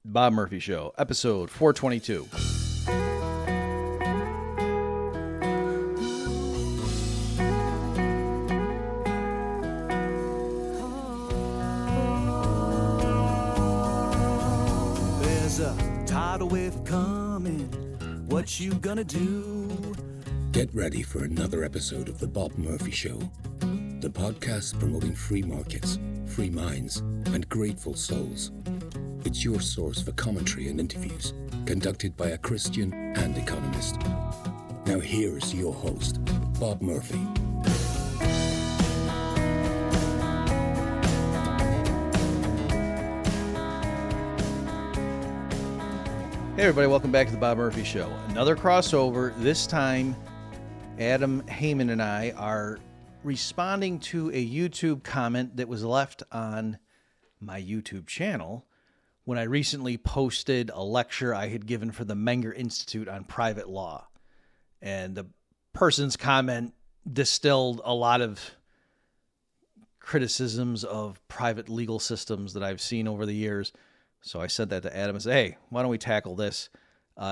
Bob Murphy Show, episode 422. There's a tidal wave coming. What you gonna do? Get ready for another episode of The Bob Murphy Show, the podcast promoting free markets, free minds, and grateful souls. It's your source for commentary and interviews, conducted by a Christian and economist. Now here's your host, Bob Murphy. Hey everybody, welcome back to the Bob Murphy Show. Another crossover. This time, Adam Heyman and I are responding to a YouTube comment that was left on my YouTube channel when I recently posted a lecture I had given for the Menger Institute on private law. And the person's comment distilled a lot of criticisms of private legal systems that I've seen over the years. So I said that to Adam and said, hey, why don't we tackle this?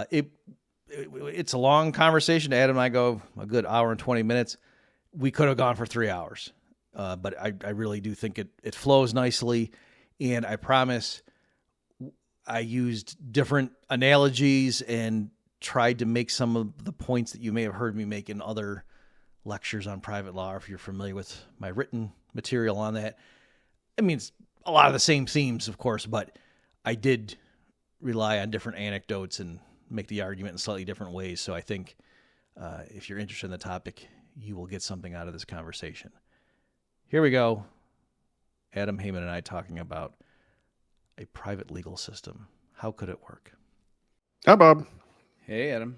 It's a long conversation. Adam and I go a good hour and 20 minutes. We could have gone for 3 hours. But I really do think it flows nicely. And I promise I used different analogies and tried to make some of the points that you may have heard me make in other lectures on private law, or if you're familiar with my written material on that. I mean, it's a lot of the same themes, of course, but I did rely on different anecdotes and make the argument in slightly different ways. So I think if you're interested in the topic, you will get something out of this conversation. Here we go. Adam Heyman and I talking about a private legal system. How could it work? Hi, Bob. Hey, Adam.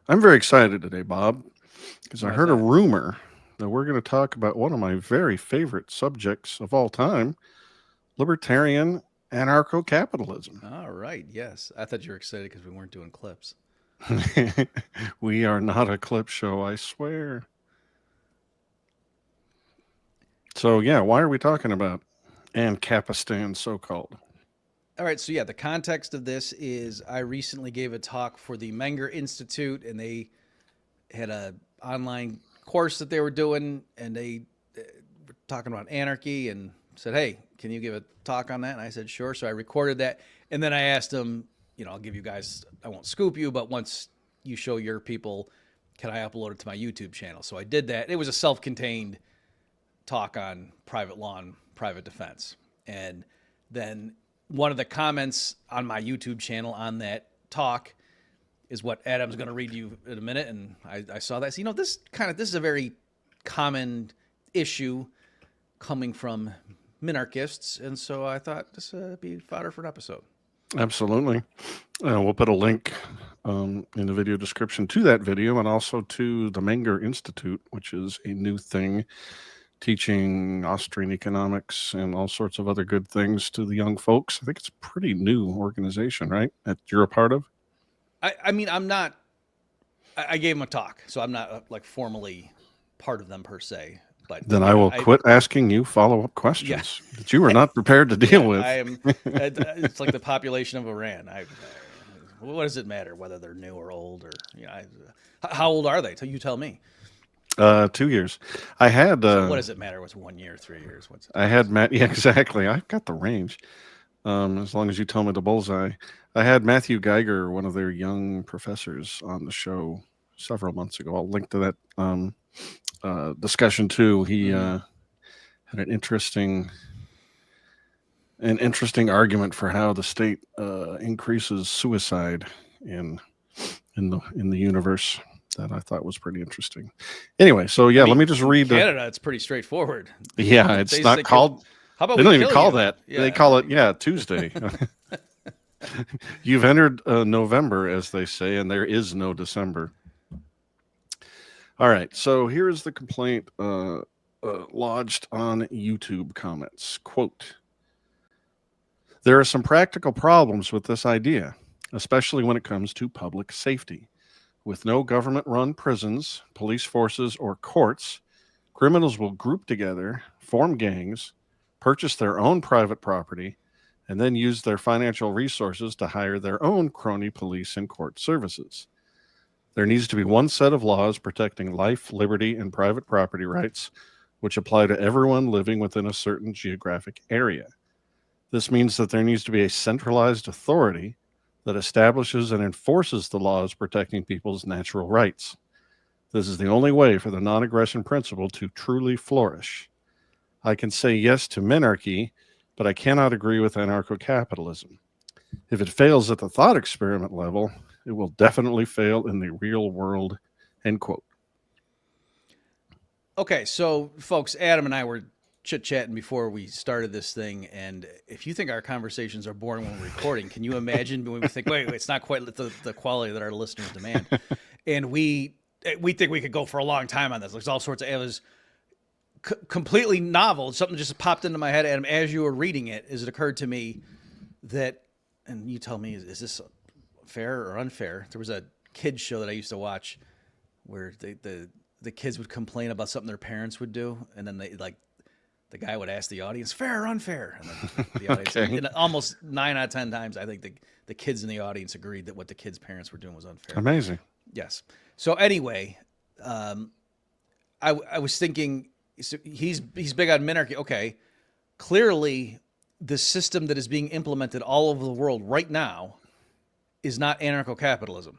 I'm very excited today, Bob, because I heard a that? rumor that we're going to talk about one of my very favorite subjects of all time, libertarian anarcho-capitalism. All right. Yes. I thought you were excited because we weren't doing clips. We are not a clip show, I swear. So, yeah, why are we talking about Ancapistan, so-called? All right. So, yeah, the context of this is I recently gave a talk for the Menger Institute, and they had an online course that they were doing, and they were talking about anarchy and said, hey, can you give a talk on that? And I said, sure. So I recorded that. And then I asked them, I'll give you guys, I won't scoop you, but once you show your people, can I upload it to my YouTube channel? So I did that. It was a self-contained talk on private law and private defense. And then one of the comments on my YouTube channel on that talk is what Adam's going to read you in a minute. And I saw that. So, this is a very common issue coming from minarchists. And so I thought this would be fodder for an episode. Absolutely. We'll put a link in the video description to that video and also to the Menger Institute, which is a new thing teaching Austrian economics and all sorts of other good things to the young folks. I think it's a pretty new organization, right? That you're a part of? I mean, I'm not, I gave them a talk, so I'm not like formally part of them per se. But then I will quit asking you follow-up questions that you were not prepared to deal with. I am. It's like the population of Iran. What does it matter whether they're new or old, or how old are they? You tell me. 2 years. I had. So what does it matter? What's 1 year, 3 years? I had Matt. Yeah, exactly. I've got the range. As long as you tell me the bullseye. I had Matthew Geiger, one of their young professors, on the show several months ago. I'll link to that discussion too. He had an interesting argument for how the state increases suicide in the universe that I thought was pretty interesting. Anyway, so let me just read Canada. It's pretty straightforward. Yeah, it's not called. How about they don't even call you? that. Yeah. They call it Tuesday. You've entered November, as they say, and there is no December. All right, so here is the complaint lodged on YouTube comments. Quote, there are some practical problems with this idea, especially when it comes to public safety. With no government-run prisons, police forces, or courts, criminals will group together, form gangs, purchase their own private property, and then use their financial resources to hire their own crony police and court services. There needs to be one set of laws protecting life, liberty, and private property rights, which apply to everyone living within a certain geographic area. This means that there needs to be a centralized authority that establishes and enforces the laws protecting people's natural rights. This is the only way for the non-aggression principle to truly flourish. I can say yes to minarchy, but I cannot agree with anarcho-capitalism. If it fails at the thought experiment level, it will definitely fail in the real world, end quote. Okay, so folks, Adam and I were chit-chatting before we started this thing, and if you think our conversations are boring when we're recording, can you imagine when we think, wait, it's not quite the quality that our listeners demand? And we think we could go for a long time on this. There's all sorts of, it was completely novel. Something just popped into my head, Adam, as you were reading it, as it occurred to me that, and you tell me, is this fair or unfair? There was a kids show that I used to watch where the kids would complain about something their parents would do, and then the guy would ask the audience, fair or unfair? And then the audience, Okay. and almost 9 out of 10 times, I think the kids in the audience agreed that what the kids' parents were doing was unfair. Amazing. Yes. So anyway, I was thinking, so he's big on minarchy. Okay, clearly the system that is being implemented all over the world right now is not anarcho-capitalism.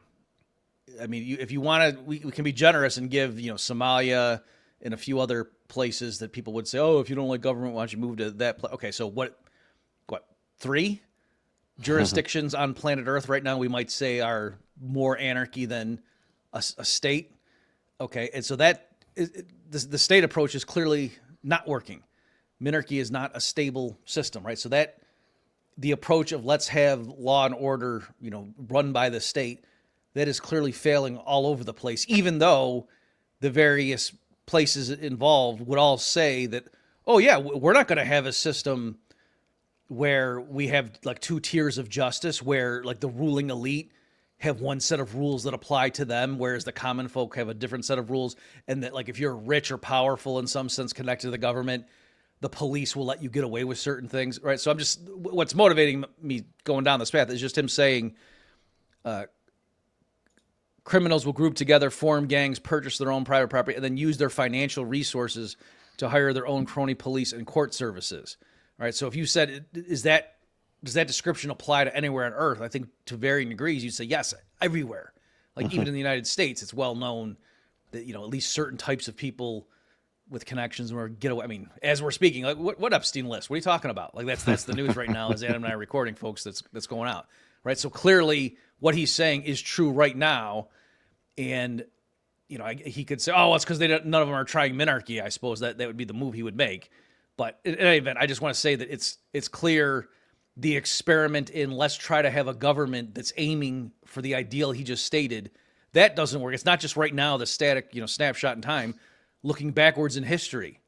I mean, if you want to, we can be generous and give, Somalia and a few other places that people would say, oh, if you don't like government, why don't you move to that place? Okay, so what 3 jurisdictions on planet Earth right now we might say are more anarchy than a state? Okay, and so that the state approach is clearly not working. Minarchy is not a stable system, right? So that the approach of let's have law and order, run by the state, that is clearly failing all over the place, even though the various places involved would all say that, oh yeah, we're not going to have a system where we have like 2 tiers of justice, where like the ruling elite have one set of rules that apply to them, whereas the common folk have a different set of rules. And that like if you're rich or powerful in some sense connected to the government, the police will let you get away with certain things, right? So what's motivating me going down this path is just him saying, criminals will group together, form gangs, purchase their own private property, and then use their financial resources to hire their own crony police and court services. All right. So if you said, does that description apply to anywhere on Earth? I think to varying degrees, you'd say yes, everywhere. Like even in the United States, it's well known that, at least certain types of people with connections or get away. I mean, as we're speaking, like what Epstein list? What are you talking about? Like that's the news right now as Adam and I are recording, folks, that's going out. Right. So clearly what he's saying is true right now. And, he could say, oh, well, it's because none of them are trying minarchy. I suppose that would be the move he would make. But in any event, I just want to say that it's clear the experiment in let's try to have a government that's aiming for the ideal he just stated, that doesn't work. It's not just right now, the static, snapshot in time, looking backwards in history.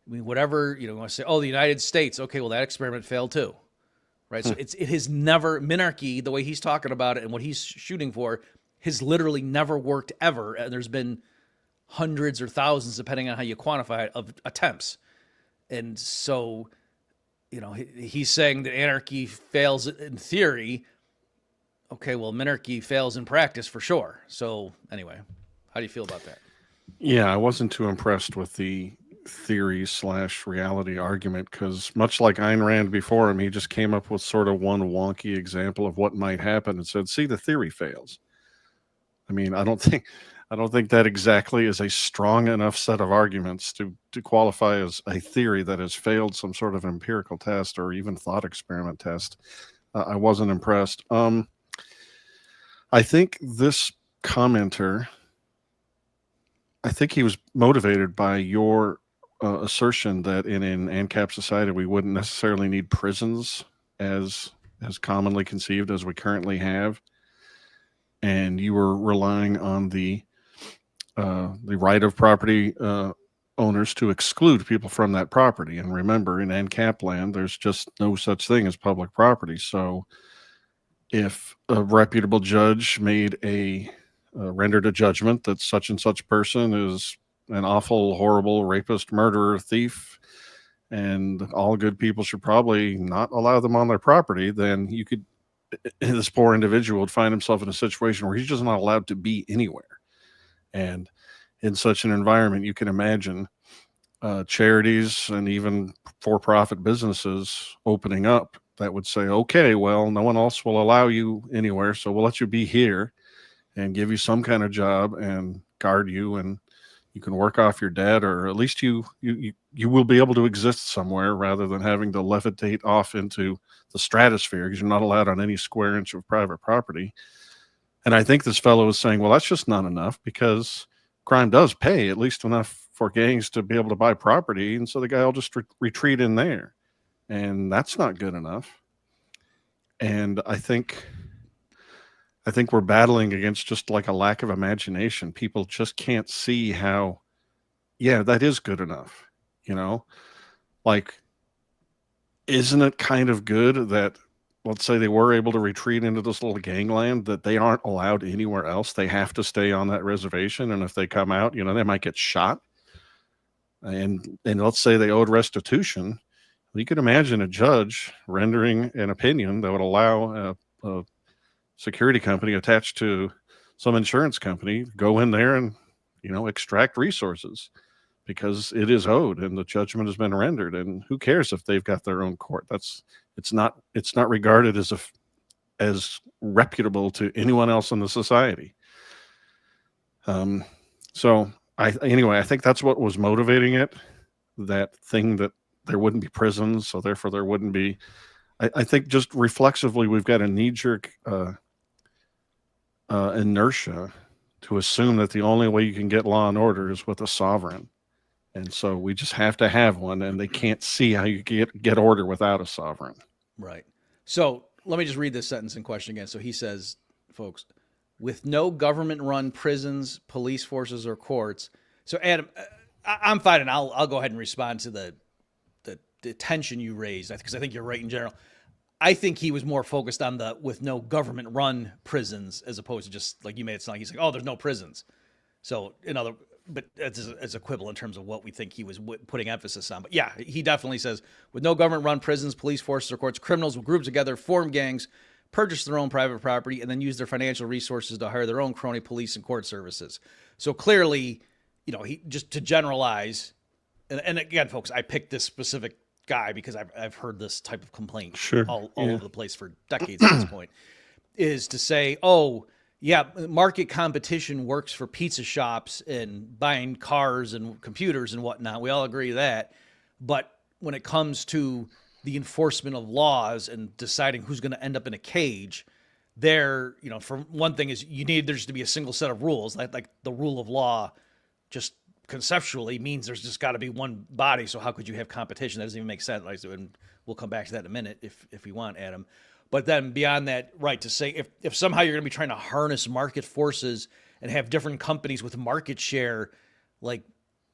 I mean, whatever, you want to say, oh, the United States. Okay, well, that experiment failed too. Right? So it has never, minarchy, the way he's talking about it and what he's shooting for, has literally never worked ever. And there's been hundreds or thousands, depending on how you quantify it, of attempts. And so, he's saying that anarchy fails in theory. Okay, well, minarchy fails in practice for sure. So anyway, how do you feel about that? Yeah, I wasn't too impressed with the theory/reality argument because much like Ayn Rand before him, he just came up with sort of one wonky example of what might happen and said, see, the theory fails. I mean, I don't think that exactly is a strong enough set of arguments to qualify as a theory that has failed some sort of empirical test or even thought experiment test. I wasn't impressed. I think this commenter, I think he was motivated by your assertion that in an ANCAP society, we wouldn't necessarily need prisons as commonly conceived as we currently have. And you were relying on the right of property owners to exclude people from that property. And remember, in ANCAP land, there's just no such thing as public property. So if a reputable judge rendered a judgment that such and such person is an awful, horrible rapist, murderer, thief, and all good people should probably not allow them on their property, then this poor individual would find himself in a situation where he's just not allowed to be anywhere. And in such an environment, you can imagine charities and even for-profit businesses opening up that would say, okay, well, no one else will allow you anywhere, so we'll let you be here and give you some kind of job and guard you, and you can work off your debt, or at least you will be able to exist somewhere rather than having to levitate off into the stratosphere because you're not allowed on any square inch of private property. And I think this fellow is saying, well, that's just not enough because crime does pay at least enough for gangs to be able to buy property. And so the guy will just retreat in there. And that's not good enough. And I think we're battling against just like a lack of imagination. People just can't see how, yeah, that is good enough. Like, isn't it kind of good that, let's say they were able to retreat into this little gangland, that they aren't allowed anywhere else? They have to stay on that reservation. And if they come out, they might get shot. And let's say they owed restitution. You could imagine a judge rendering an opinion that would allow a security company attached to some insurance company to go in there and, extract resources because it is owed and the judgment has been rendered. And who cares if they've got their own court? It's not regarded as reputable to anyone else in the society. So I think that's what was motivating it. That thing that there wouldn't be prisons, so therefore there wouldn't be. I think just reflexively, we've got a knee-jerk inertia to assume that the only way you can get law and order is with a sovereign. And so we just have to have one, and they can't see how you get order without a sovereign. Right. So let me just read this sentence in question again. So he says, folks, with no government-run prisons, police forces, or courts. So Adam, I'm fine, and I'll go ahead and respond to the tension you raised, because I think you're right in general. I think he was more focused on the with no government-run prisons as opposed to just like you made it sound like he's like, oh, there's no prisons. So but it's equivalent in terms of what we think he was putting emphasis on. But yeah, he definitely says with no government-run prisons, police forces, or courts, criminals will group together, form gangs, purchase their own private property, and then use their financial resources to hire their own crony police and court services. So clearly, he just to generalize, and again, folks, I picked this specific guy because I've heard this type of complaint all over the place for decades at this point, is to say, oh, yeah, market competition works for pizza shops and buying cars and computers and whatnot. We all agree that. But when it comes to the enforcement of laws and deciding who's going to end up in a cage, for one thing is there's to be a single set of rules. Like the rule of law just conceptually means there's just got to be one body. So how could you have competition? That doesn't even make sense. And we'll come back to that in a minute if you want, Adam. But then beyond that, right, to say if somehow you're going to be trying to harness market forces and have different companies with market share, like,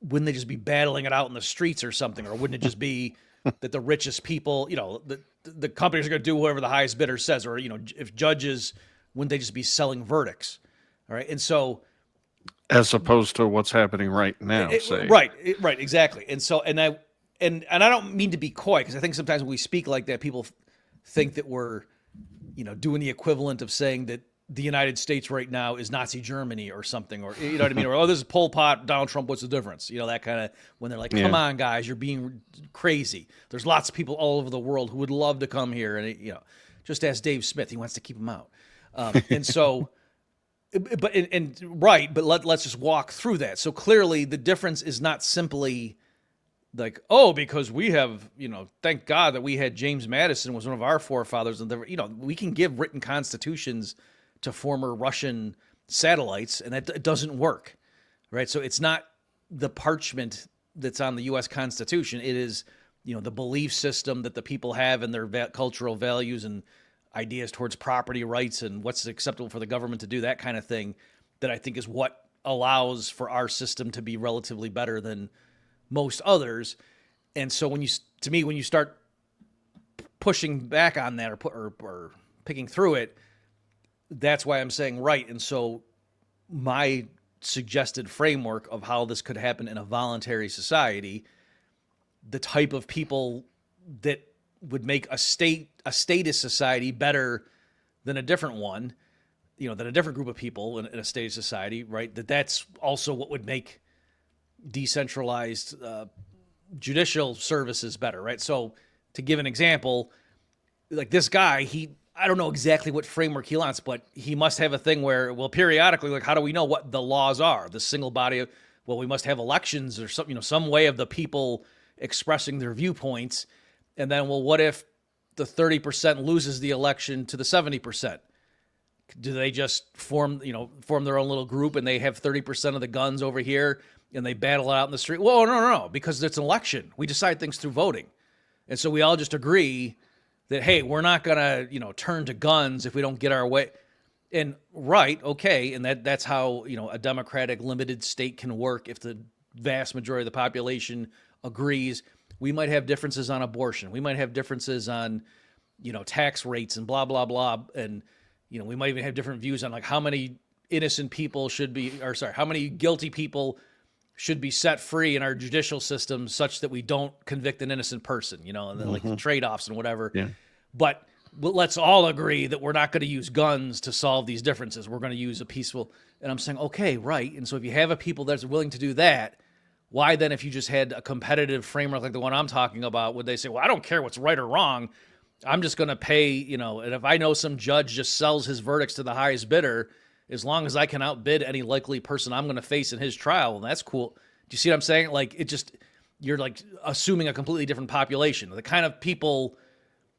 wouldn't they just be battling it out in the streets or something? Or wouldn't it just be that the richest people, the companies are going to do whatever the highest bidder says? Or, if judges, wouldn't they just be selling verdicts? All right. And so, as opposed to what's happening right now, say. Right, exactly. And so, and I don't mean to be coy, because I think sometimes when we speak like that, people think that we're, doing the equivalent of saying that the United States right now is Nazi Germany or something, or you know what I mean? Or, oh, this is Pol Pot, Donald Trump, what's the difference? That kind of, when they're like, come on, guys, you're being crazy. There's lots of people all over the world who would love to come here. And, just ask Dave Smith, he wants to keep them out. And so... But let's just walk through that. So clearly the difference is not simply like, oh, because we have, thank God that we had James Madison was one of our forefathers, and we can give written constitutions to former Russian satellites, and it doesn't work, right? So it's not the parchment that's on the U.S. Constitution. It is, the belief system that the people have and their cultural values and ideas towards property rights and what's acceptable for the government to do, that kind of thing, that I think is what allows for our system to be relatively better than most others. And so when you start pushing back on that or picking through it, that's why I'm saying right. And so my suggested framework of how this could happen in a voluntary society the type of people that would make a statist society better than a different one, than a different group of people in a statist society, right? That's also what would make decentralized judicial services better, right? So to give an example, like this guy, I don't know exactly what framework he wants, but he must have a thing where, well, periodically, like, how do we know what the laws are? The single body, we must have elections or some way of the people expressing their viewpoints. And then, well, what if the 30% loses the election to the 70%? Do they just form their own little group and they have 30% of the guns over here and they battle it out in the street? Well, no, because it's an election. We decide things through voting. And so we all just agree that, hey, we're not going to, turn to guns if we don't get our way. And right, okay, and that's how, a democratic limited state can work if the vast majority of the population agrees. We might have differences on abortion. We might have differences on, tax rates and blah, blah, blah. And, we might even have different views on like how many innocent people how many guilty people should be set free in our judicial system such that we don't convict an innocent person, and then like the trade-offs and whatever. Yeah. But let's all agree that we're not going to use guns to solve these differences. We're going to use a peaceful, and I'm saying, okay, right. And so if you have a people that's willing to do that, why then, if you just had a competitive framework like the one I'm talking about, would they say, well, I don't care what's right or wrong. I'm just going to pay, and if I know some judge just sells his verdicts to the highest bidder, as long as I can outbid any likely person I'm going to face in his trial, and that's cool. Do you see what I'm saying? Like, you're like assuming a completely different population. The kind of people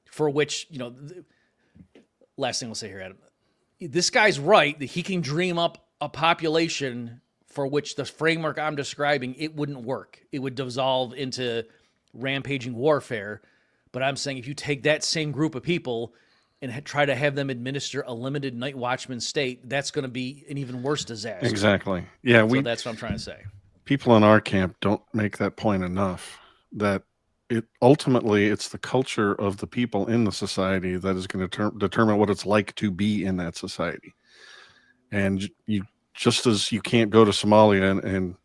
for which, last thing we'll say here, Adam, this guy's right that he can dream up a population for which the framework I'm describing, it wouldn't work. It would dissolve into rampaging warfare. But I'm saying if you take that same group of people and try to have them administer a limited night watchman state, that's going to be an even worse disaster. Exactly. Yeah, so that's what I'm trying to say. People in our camp don't make that point enough, that ultimately it's the culture of the people in the society that is going to determine what it's like to be in that society. And just as you can't go to Somalia and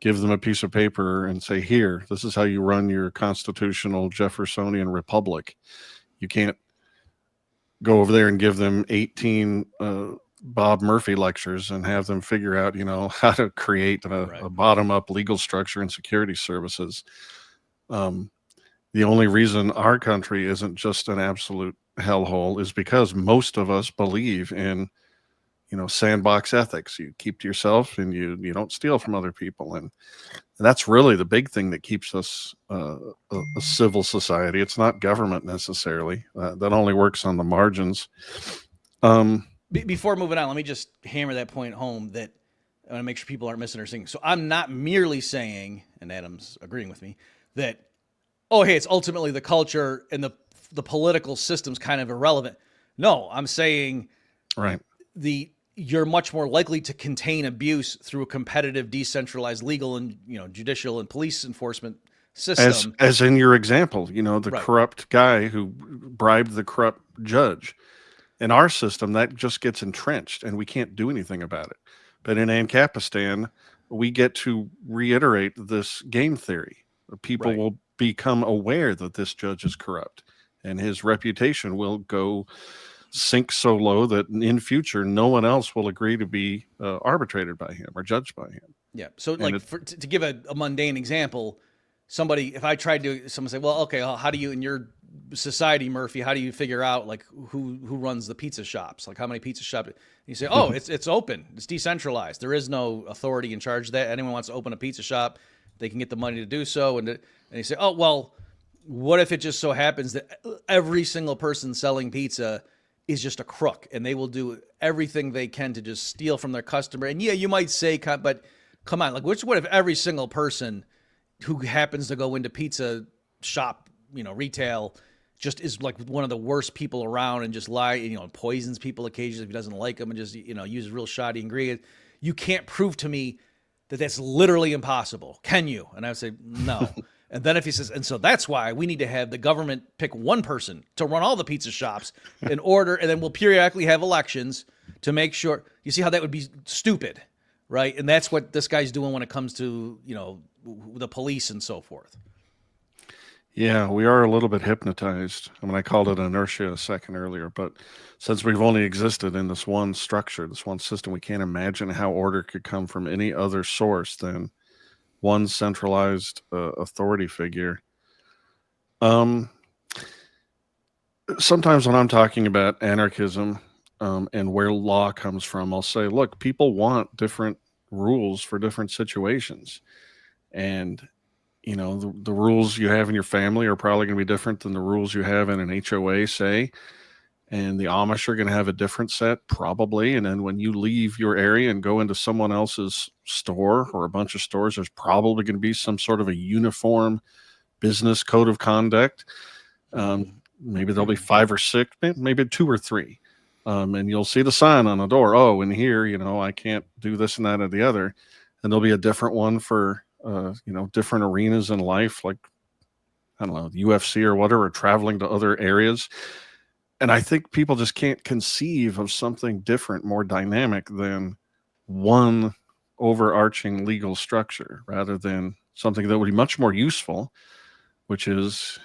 give them a piece of paper and say, here, this is how you run your constitutional Jeffersonian republic. You can't go over there and give them 18 Bob Murphy lectures and have them figure out, how to create a bottom-up legal structure and security services. The only reason our country isn't just an absolute hellhole is because most of us believe in sandbox ethics. You keep to yourself and you don't steal from other people. And that's really the big thing that keeps us a civil society. It's not government necessarily. That only works on the margins. Before moving on, let me just hammer that point home that I want to make sure people aren't misunderstanding. So I'm not merely saying, and Adam's agreeing with me, that, oh, hey, it's ultimately the culture and the political system's kind of irrelevant. No, I'm saying right. You're much more likely to contain abuse through a competitive, decentralized legal and judicial and police enforcement system. As in your example, the corrupt guy who bribed the corrupt judge. In our system, that just gets entrenched and we can't do anything about it. But in Ancapistan, we get to reiterate this game theory. People will become aware that this judge is corrupt and his reputation will go sink so low that in future no one else will agree to be arbitrated by him or judged by him. Yeah. So to give a mundane example, someone say, well, okay, how do you, in your society, Murphy, how do you figure out like who runs the pizza shops? Like how many pizza shops? You say, oh, it's open. It's decentralized. There is no authority in charge of that. Anyone wants to open a pizza shop, they can get the money to do so. And you say, oh, well, what if it just so happens that every single person selling pizza is just a crook and they will do everything they can to just steal from their customer? And yeah, you might say, but come on, like what if every single person who happens to go into pizza shop, retail, just is like one of the worst people around and just poisons people occasionally if he doesn't like them and just, uses real shoddy ingredients. You can't prove to me that that's literally impossible. Can you? And I would say, no. And then if he says, and so that's why we need to have the government pick one person to run all the pizza shops in order, and then we'll periodically have elections to make sure. You see how that would be stupid, right? And that's what this guy's doing when it comes to, the police and so forth. Yeah, we are a little bit hypnotized. I mean, I called it inertia a second earlier, but since we've only existed in this one structure, this one system, we can't imagine how order could come from any other source than one centralized authority figure. Um, Sometimes when I'm talking about anarchism and where law comes from, I'll say, look, people want different rules for different situations. And the rules you have in your family are probably going to be different than the rules you have in an HOA, say, and the Amish are going to have a different set, probably. And then when you leave your area and go into someone else's store or a bunch of stores, there's probably going to be some sort of a uniform business code of conduct. Maybe there'll be 5 or 6, maybe 2 or 3. And you'll see the sign on the door. Oh, in here, I can't do this and that or the other. And there'll be a different one for different arenas in life, like, I don't know, the UFC or whatever, traveling to other areas. And I think people just can't conceive of something different, more dynamic than one overarching legal structure, rather than something that would be much more useful, which is,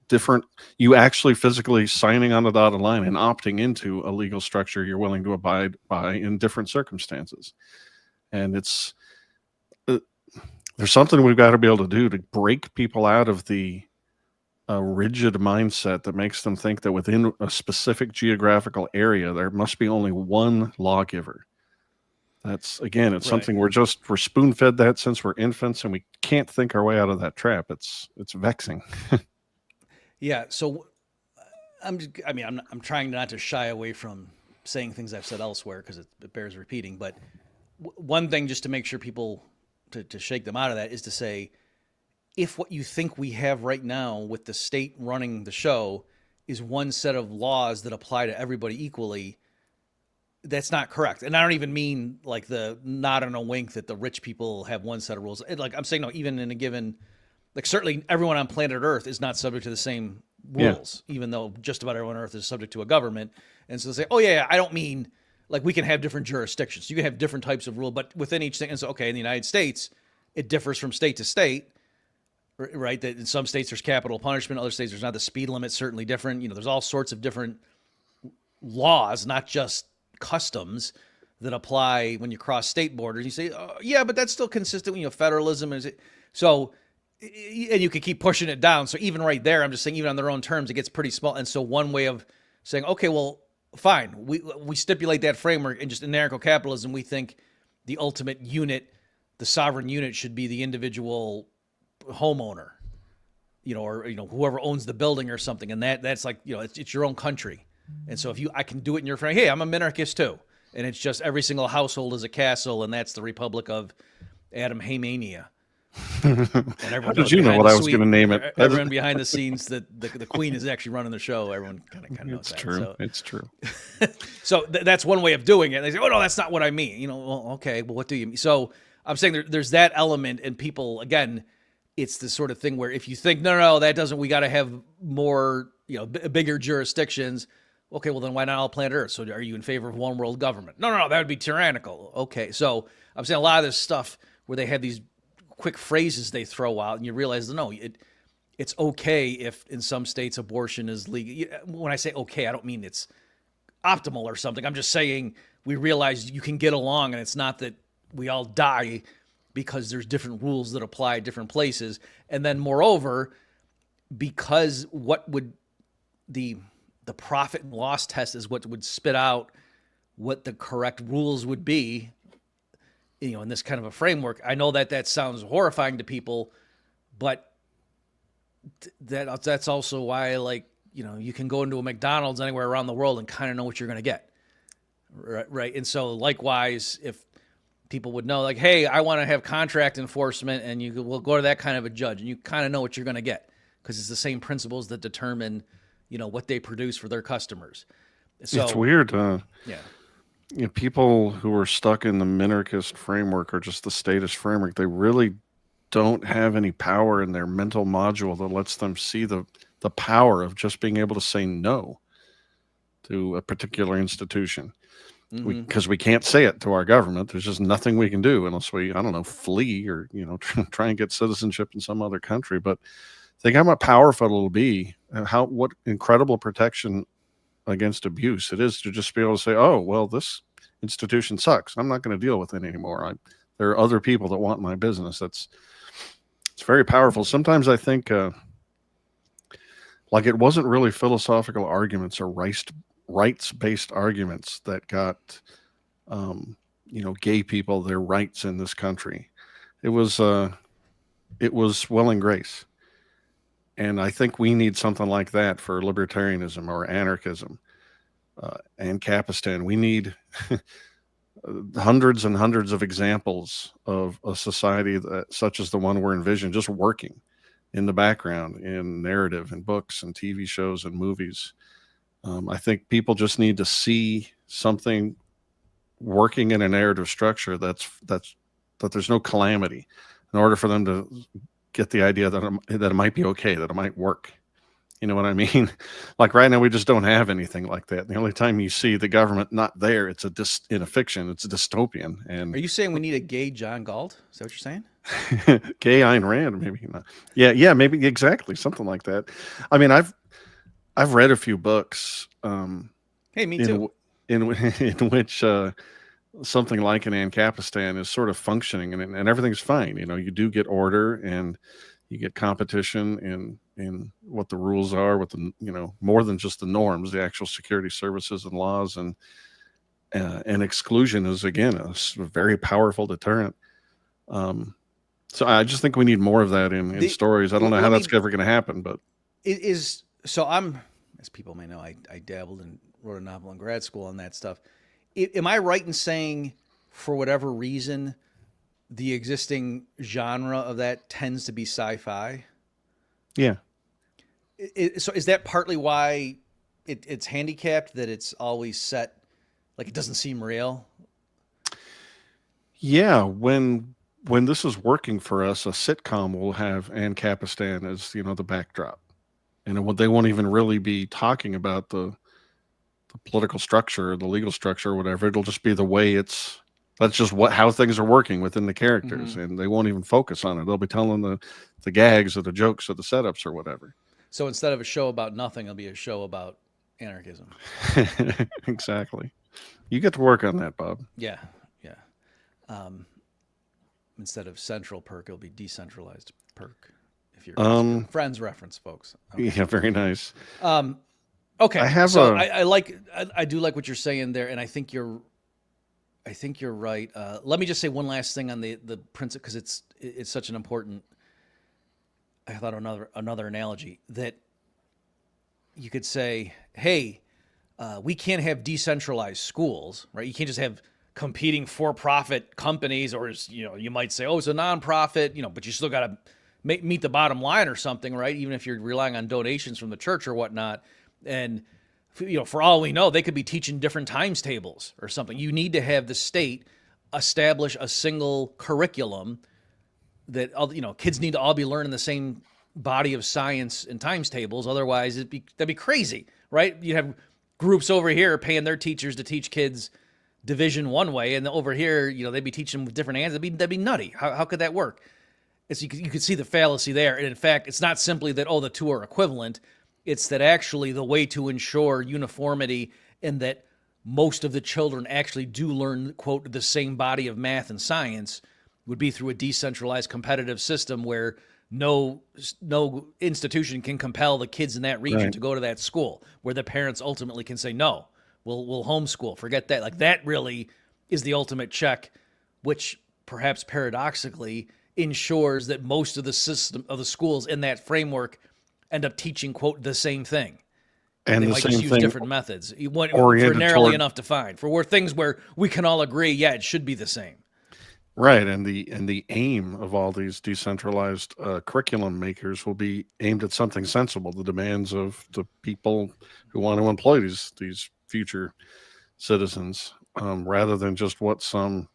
different, you actually physically signing on the dotted line and opting into a legal structure you're willing to abide by in different circumstances. And it's, there's something we've got to be able to do to break people out of the rigid mindset that makes them think that within a specific geographical area there must be only one lawgiver. That's, again, it's something we're spoon-fed that since we're infants, and we can't think our way out of that trap. It's vexing. Yeah. So I'm trying not to shy away from saying things I've said elsewhere because it bears repeating. But one thing, just to make sure people, to shake them out of that, is to say, if what you think we have right now with the state running the show is one set of laws that apply to everybody equally, that's not correct. And I don't even mean like the nod and a wink that the rich people have one set of rules. Like, I'm saying, no, even in a given, like, certainly everyone on planet Earth is not subject to the same rules, even though just about everyone on Earth is subject to a government. And so they say, oh yeah, I don't mean like we can have different jurisdictions. You can have different types of rule, but within each thing. And so, okay, in the United States, it differs from state to state, right? That in some states there's capital punishment, other states there's not. The speed limit's certainly different. There's all sorts of different laws, not just customs, that apply when you cross state borders. You say, oh, yeah, but that's still consistent with federalism. So, and you could keep pushing it down. So even right there, I'm just saying, even on their own terms, it gets pretty small. And so one way of saying, okay, well, fine, we stipulate that framework, and just in anarcho-capitalism, we think the ultimate unit, the sovereign unit, should be the individual homeowner, or whoever owns the building or something, and that's like, it's your own country. And so I can do it in your frame. Hey, I'm a minarchist too, and it's just every single household is a castle, and that's the Republic of Adam Haymania. How did you know what I was going to name it? Everyone behind the scenes, that the Queen is actually running the show. Everyone kind of knows that. True. So, it's true. So that's one way of doing it. And they say, oh no, that's not what I mean. Well, okay, well, what do you mean? So I'm saying there's that element, and people, again, it's the sort of thing where if you think, no, that doesn't, we got to have more, bigger jurisdictions. Okay, well then why not all planet Earth? So are you in favor of one world government? No, that would be tyrannical. Okay, so I'm saying a lot of this stuff where they have these quick phrases they throw out, and you realize, no, it's okay if in some states abortion is legal. When I say okay, I don't mean it's optimal or something. I'm just saying we realize you can get along, and it's not that we all die because there's different rules that apply at different places. And then moreover, because what would the profit and loss test is what would spit out what the correct rules would be, in this kind of a framework. I know that sounds horrifying to people, but that's also why, like, you can go into a McDonald's anywhere around the world and kind of know what you're going to get. Right. And so likewise, if people would know, like, hey, I want to have contract enforcement, and you will go to that kind of a judge, and you kind of know what you're going to get, because it's the same principles that determine, what they produce for their customers. So it's weird. Yeah. People who are stuck in the minarchist framework or just the statist framework, they really don't have any power in their mental module that lets them see the power of just being able to say no to a particular institution. because we can't say it to our government. There's just nothing we can do unless we, I don't know, flee or, try and get citizenship in some other country. But think how much powerful it'll be, and what incredible protection against abuse it is to just be able to say, oh, well, this institution sucks. I'm not going to deal with it anymore. There are other people that want my business. It's very powerful. Sometimes I think like it wasn't really philosophical arguments or rights-based arguments that got gay people their rights in this country. It was will and grace. And I think we need something like that for libertarianism or anarchism. And Capistan, we need hundreds and hundreds of examples of a society such as the one we're envisioning, just working in the background, in narrative and books and TV shows and movies. I think people just need to see something working in a narrative structure that there's no calamity, in order for them to get the idea that it might be okay, that it might work. You know what I mean? Like right now, we just don't have anything like that. The only time you see the government not there, it's in a fiction. It's a dystopian. And are you saying we need a gay John Galt? Is that what you're saying? Gay Ayn Rand, maybe not. Yeah, maybe exactly something like that. I mean, I've read a few books. Hey, me too. In which something like an Ancapistan is sort of functioning, and everything's fine. You do get order, and you get competition in what the rules are, with the more than just the norms, the actual security services and laws, and exclusion is again a very powerful deterrent. So I just think we need more of that in stories. I don't know how that's ever going to happen, but I'm, as people may know, I dabbled and wrote a novel in grad school on that stuff. Am I right in saying, for whatever reason, the existing genre of that tends to be sci-fi? Yeah. So is that partly why it's handicapped, that it's always set, like it doesn't seem real? Yeah. When this is working for us, a sitcom will have Ancapistan as, the backdrop. And they won't even really be talking about the political structure, the legal structure, or whatever. It'll just be the way that's just how things are working within the characters. Mm-hmm. And they won't even focus on it. They'll be telling the gags or the jokes or the setups or whatever. So instead of a show about nothing, it'll be a show about anarchism. Exactly. You get to work on that, Bob. Yeah. Instead of central perk, it'll be decentralized perk. If you're Friends reference, folks. Okay. Yeah, very nice. Okay. I do like what you're saying there, and I think you're right. Let me just say one last thing on the principle, because it's such an important. I thought another analogy that you could say, hey, we can't have decentralized schools, right? You can't just have competing for-profit companies, or you might say, oh, it's a nonprofit, but you still got to meet the bottom line or something, right? Even if you're relying on donations from the church or whatnot. And, for all we know, they could be teaching different times tables or something. You need to have the state establish a single curriculum that, kids need to all be learning the same body of science and times tables. Otherwise, that'd be crazy, right? You have groups over here paying their teachers to teach kids division one way, and over here, they'd be teaching them with different answers. That'd be nutty. How could that work? You could see the fallacy there. And in fact, it's not simply that, the two are equivalent. It's that actually the way to ensure uniformity and that most of the children actually do learn, quote, the same body of math and science would be through a decentralized competitive system where no institution can compel the kids in that region to go to that school, where the parents ultimately can say, no, we'll homeschool. Forget that. Like, that really is the ultimate check, which perhaps paradoxically ensures that most of the system of the schools in that framework end up teaching, quote, the same thing. And they the might same just use thing different methods for narrowly enough to find. For things where we can all agree, it should be the same. Right, and the aim of all these decentralized curriculum makers will be aimed at something sensible, the demands of the people who want to employ these future citizens, rather than just what some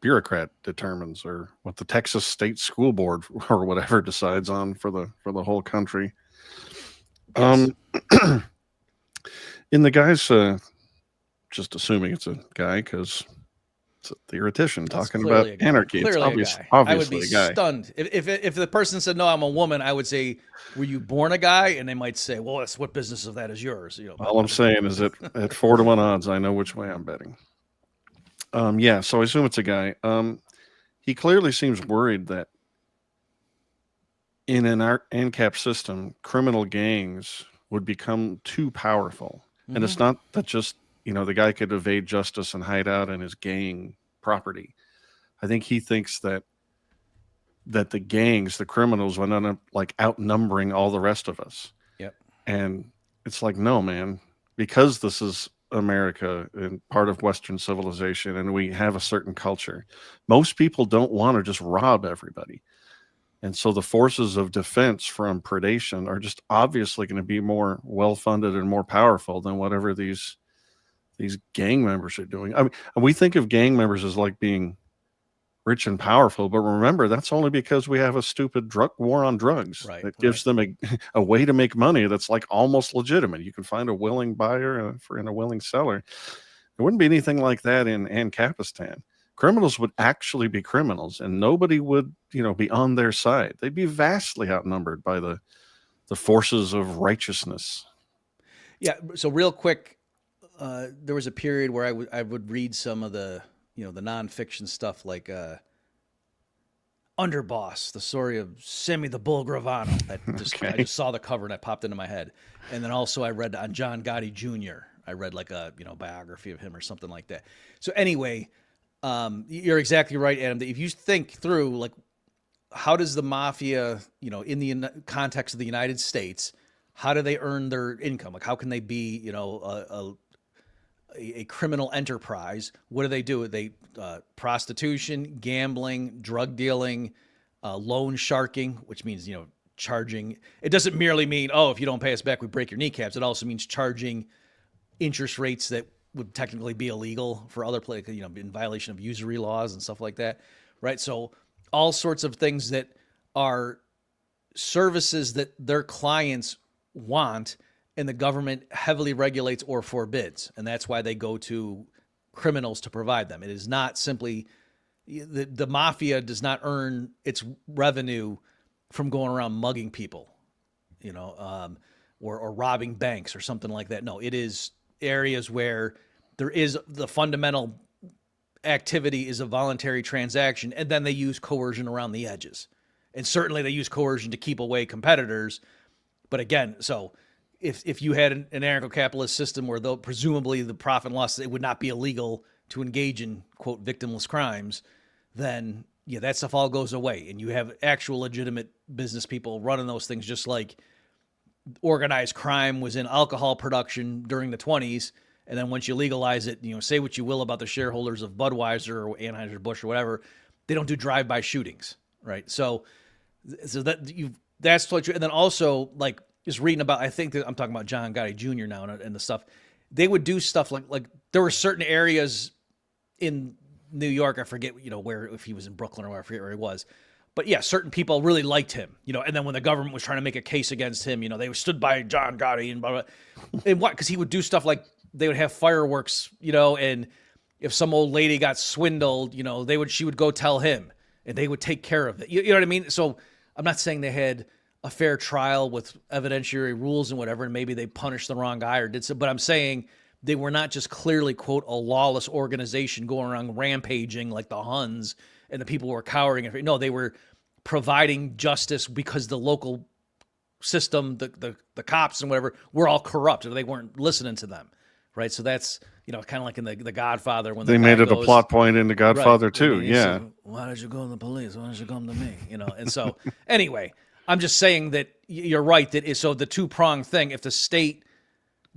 bureaucrat determines or what the Texas State School Board or whatever decides on for the whole country. Yes. In the guy's just assuming it's a guy because it's a theoretician That's talking clearly about a guy. anarchy. It's Clearly a guy. I would obviously be a guy. stunned if the person said, "No, I'm a woman." I would say, "Were you born a guy?" And they might say, "Well, that's what business of that is yours." All I'm saying is that at 4-1 odds, I know which way I'm betting. Yeah, so I assume it's a guy. He clearly seems worried that in an ANCAP system, criminal gangs would become too powerful. And it's not that just, the guy could evade justice and hide out in his gang property. I think he thinks that the gangs, the criminals, would end up like outnumbering all the rest of us. Yep. And it's like, no, man, because this is America and part of Western civilization and we have a certain culture, most people don't want to just rob everybody. And so the forces of defense from predation are just obviously going to be more well-funded and more powerful than whatever these gang members are doing. I mean, we think of gang members as like being rich and powerful, but remember, that's only because we have a stupid drug war on drugs that gives them a way to make money that's like almost legitimate. You can find a willing buyer and a willing seller. There wouldn't be anything like that in Ancapistan. Criminals would actually be criminals, and nobody would, be on their side. They'd be vastly outnumbered by the forces of righteousness. Yeah. So real quick, there was a period where I would read some of the the nonfiction stuff like Underboss, the story of Sammy the Bull Gravano. That I just saw the cover and that popped into my head. And then also I read on John Gotti Jr. I read like a biography of him or something like that. So anyway, you're exactly right, Adam. That if you think through like how does the mafia, in the context of the United States, how do they earn their income? Like how can they be, a criminal enterprise? What do? They prostitution, gambling, drug dealing, loan sharking, which means charging. It doesn't merely mean if you don't pay us back, we break your kneecaps. It also means charging interest rates that would technically be illegal for other places, in violation of usury laws and stuff like that, right? So all sorts of things that are services that their clients want, and the government heavily regulates or forbids. And that's why they go to criminals to provide them. It is not simply the mafia does not earn its revenue from going around mugging people, or robbing banks or something like that. No, it is areas where there is the fundamental activity is a voluntary transaction, and then they use coercion around the edges. And certainly they use coercion to keep away competitors. But again, so if you had an anarcho-capitalist system where though presumably the profit and loss, it would not be illegal to engage in, quote, victimless crimes, then that stuff all goes away. And you have actual legitimate business people running those things, just like organized crime was in alcohol production during the 20s. And then once you legalize it, say what you will about the shareholders of Budweiser or Anheuser-Busch or whatever, they don't do drive-by shootings, right? So that's what you, and then also like just reading about, I think that I'm talking about John Gotti Jr. now and the stuff. They would do stuff like there were certain areas in New York, I forget, where, if he was in Brooklyn or where, I forget where he was. But yeah, certain people really liked him, and then when the government was trying to make a case against him, they stood by John Gotti and blah, blah. And what? Because he would do stuff like they would have fireworks, and if some old lady got swindled, she would go tell him and they would take care of it. You know what I mean? So I'm not saying they had a fair trial with evidentiary rules and whatever, and maybe they punished the wrong guy or did so, but I'm saying they were not just clearly, quote, a lawless organization going around rampaging like the Huns and the people were cowering. No, they were providing justice because the local system, the cops and whatever, were all corrupt, or they weren't listening to them, right? So that's, kind of like in the Godfather when they made it a plot point in the Godfather too. Yeah. Why did you go to the police? Why did you come to me? And so anyway, I'm just saying that you're right. So the two-pronged thing, if the state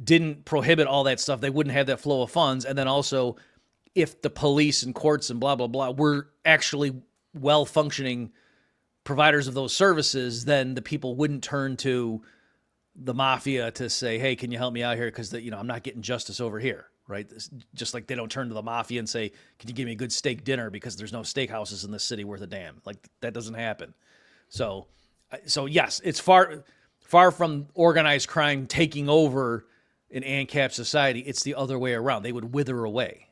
didn't prohibit all that stuff, they wouldn't have that flow of funds. And then also, if the police and courts and blah, blah, blah were actually well-functioning providers of those services, then the people wouldn't turn to the mafia to say, hey, can you help me out here? Because I'm not getting justice over here, right? Just like they don't turn to the mafia and say, can you give me a good steak dinner? Because there's no steakhouses in this city worth a damn. Like, that doesn't happen. So yes, it's far from organized crime taking over in ANCAP society, it's the other way around. They would wither away.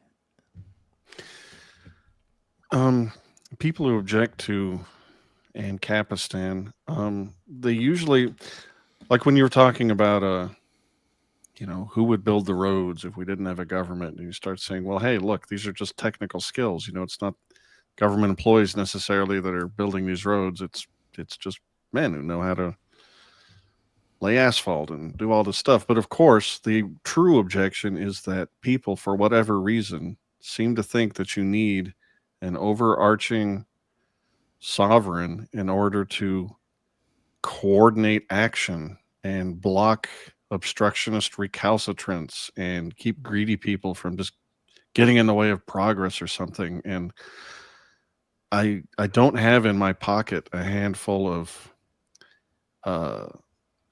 People who object to Ancapistan, they usually, like when you were talking about, who would build the roads if we didn't have a government, and you start saying, well, hey, look, these are just technical skills. It's not government employees necessarily that are building these roads. It's just men who know how to lay asphalt and do all this stuff. But of course, the true objection is that people, for whatever reason, seem to think that you need an overarching sovereign in order to coordinate action and block obstructionist recalcitrants and keep greedy people from just getting in the way of progress or something. And I don't have in my pocket a handful of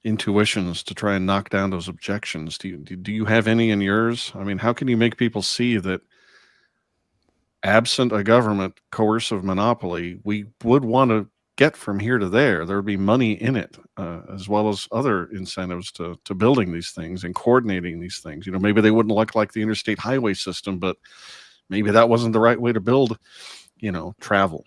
intuitions to try and knock down those objections. Do you have any in yours? I mean, how can you make people see that absent a government coercive monopoly, we would want to get from here to there? There would be money in it, as well as other incentives to building these things and coordinating these things. Maybe they wouldn't look like the interstate highway system, but maybe that wasn't the right way to build, travel.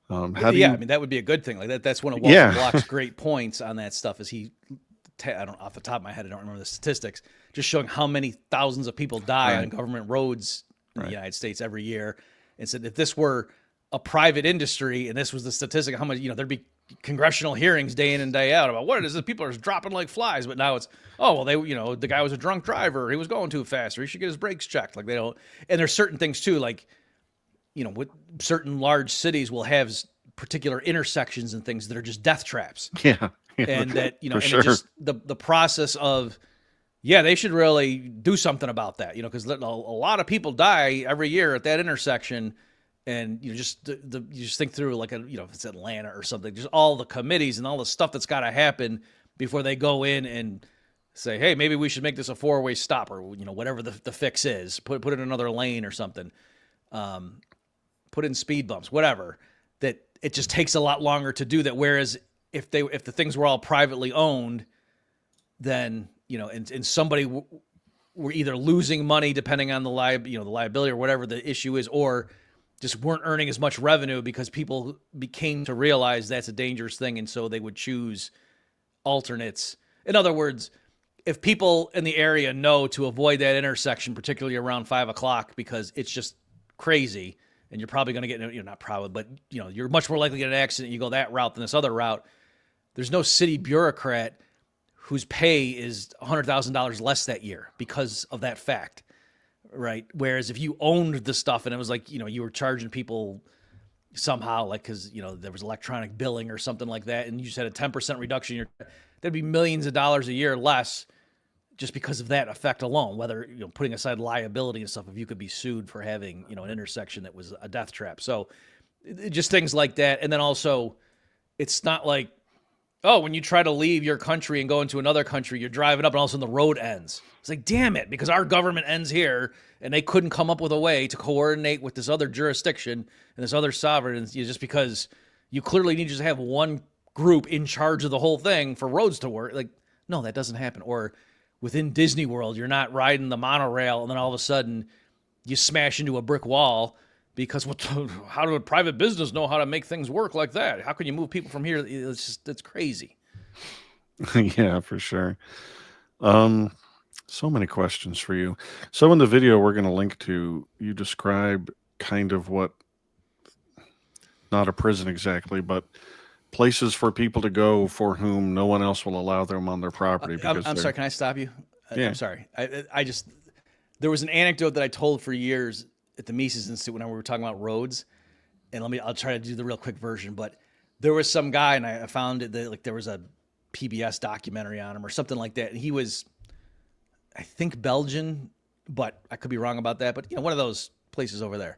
I mean, that would be a good thing. Like that. That's one of Walter Block's great points on that stuff. Is I don't, off the top of my head, I don't remember the statistics, just showing how many thousands of people die on government roads in the United States every year, and said if this were a private industry and this was the statistic of how much, there'd be congressional hearings day in and day out about what it is that people are dropping like flies. But now it's, the guy was a drunk driver, he was going too fast, or he should get his brakes checked. Like they don't. And there's certain things too, like, with certain large cities will have particular intersections and things that are just death traps. Yeah. And that, and sure. it just the process of, they should really do something about that, because a lot of people die every year at that intersection. And you just think through, like, if it's Atlanta or something, just all the committees and all the stuff that's got to happen before they go in and say, hey, maybe we should make this a 4-way stop, or whatever the fix is, put in another lane or something, put in speed bumps, whatever. That it just takes a lot longer to do that. Whereas if the things were all privately owned, then and somebody were either losing money depending on the liability or whatever the issue is, or just weren't earning as much revenue because people came to realize that's a dangerous thing, and so they would choose alternates. In other words, if people in the area know to avoid that intersection, particularly around 5 o'clock, because it's just crazy, and you're probably going to get, not probably, but you're much more likely to get an accident, you go that route than this other route. There's no city bureaucrat whose pay is $100,000 less that year because of that fact. Right. Whereas if you owned the stuff and it was like, you were charging people somehow, like, because, there was electronic billing or something like that, and you just had a 10% reduction, there'd be millions of dollars a year less just because of that effect alone, whether, putting aside liability and stuff, if you could be sued for having, an intersection that was a death trap. So just things like that. And then also, it's not like, when you try to leave your country and go into another country, you're driving up and all of a sudden the road ends. It's like, damn it, because our government ends here and they couldn't come up with a way to coordinate with this other jurisdiction and this other sovereign, just because you clearly need to have one group in charge of the whole thing for roads to work. Like, no, that doesn't happen. Or within Disney World, you're not riding the monorail and then all of a sudden you smash into a brick wall. Because how do a private business know how to make things work like that? How can you move people from here? It's crazy. Yeah, for sure. So many questions for you. So in the video we're going to link to, you describe kind of what, not a prison exactly, but places for people to go for whom no one else will allow them on their property. I'm sorry, can I stop you? Yeah. I'm sorry. I just, there was an anecdote that I told for years at the Mises Institute when we were talking about roads, and I'll try to do the real quick version, but there was some guy, and I found it that, like, there was a PBS documentary on him or something like that, and he was, I think, Belgian, but I could be wrong about that, but one of those places over there.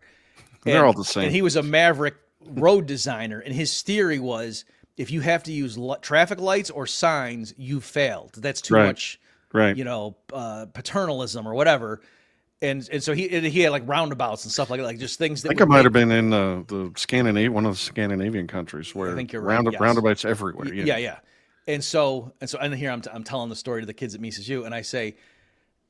They're all the same. And he was a maverick road designer, and his theory was, if you have to use traffic lights or signs, you failed. That's too much, paternalism or whatever. And so he had like roundabouts and stuff like that, like just things that I think it might have been in the Scandinavian, one of the Scandinavian countries where I think you're right, roundabouts everywhere. Yeah. And here I'm telling the story to the kids at Mises U, and I say,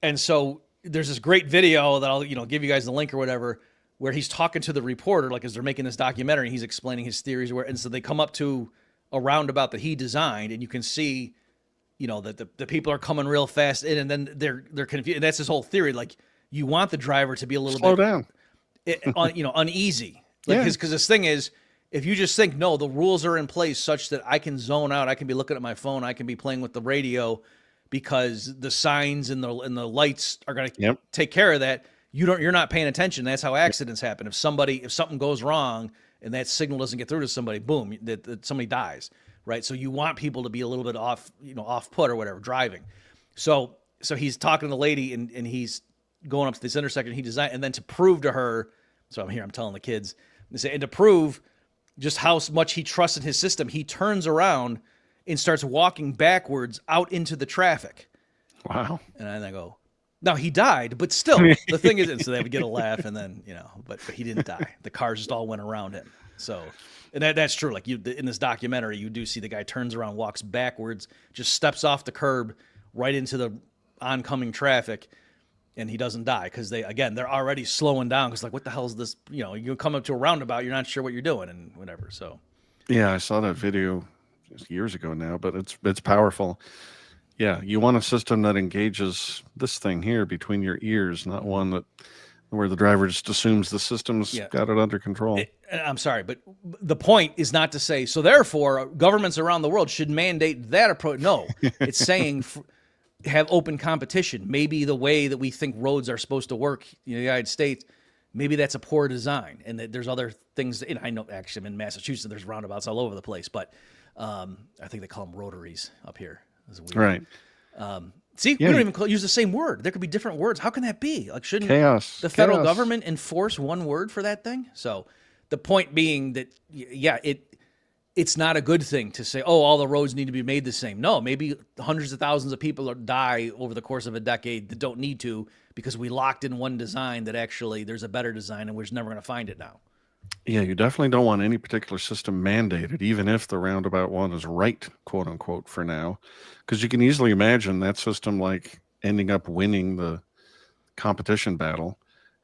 And so there's this great video that I'll, give you guys the link or whatever, where he's talking to the reporter, like as they're making this documentary, he's explaining his theories. And so they come up to a roundabout that he designed, and you can see, that the people are coming real fast in, and then they're confused. And that's his whole theory. Like, you want the driver to be a little Slow bit down. Uneasy. Like, because this thing is, if you just think, no, the rules are in place such that I can zone out, I can be looking at my phone, I can be playing with the radio, because the signs and the lights are going to take care of that. You're not paying attention. That's how accidents happen. If something goes wrong and that signal doesn't get through to somebody, boom, that somebody dies, right? So you want people to be a little bit off put or whatever driving. So he's talking to the lady and he's going up to this intersection he designed, and then to prove to her, so I'm telling the kids, and to prove just how much he trusted his system, he turns around and starts walking backwards out into the traffic. Wow. And then I go, now he died, but still, the thing is, and so they would get a laugh, and then, but he didn't die. The cars just all went around him. So, and that's true. Like in this documentary, you do see the guy turns around, walks backwards, just steps off the curb right into the oncoming traffic, and he doesn't die because they're already slowing down. Because like, what the hell is this? You come up to a roundabout, you're not sure what you're doing and whatever. So, yeah, I saw that video just years ago now, but it's powerful. Yeah, you want a system that engages this thing here between your ears, not one where the driver just assumes the system's got it under control. I'm sorry, but the point is not to say, so therefore governments around the world should mandate that approach. No, it's saying have open competition. Maybe the way that we think roads are supposed to work in the United States, maybe that's a poor design, and that there's other things. I know actually in Massachusetts there's roundabouts all over the place, but I think they call them rotaries up here. Right. We don't even use the same word. There could be different words. How can that be? Like, shouldn't the federal government enforce one word for that thing? So the point being that, it's not a good thing to say, oh, all the roads need to be made the same. No, maybe hundreds of thousands of people die over the course of a decade that don't need to, because we locked in one design that actually there's a better design and we're just never going to find it now. Yeah, you definitely don't want any particular system mandated, even if the roundabout one is right, quote unquote, for now, because you can easily imagine that system like ending up winning the competition battle.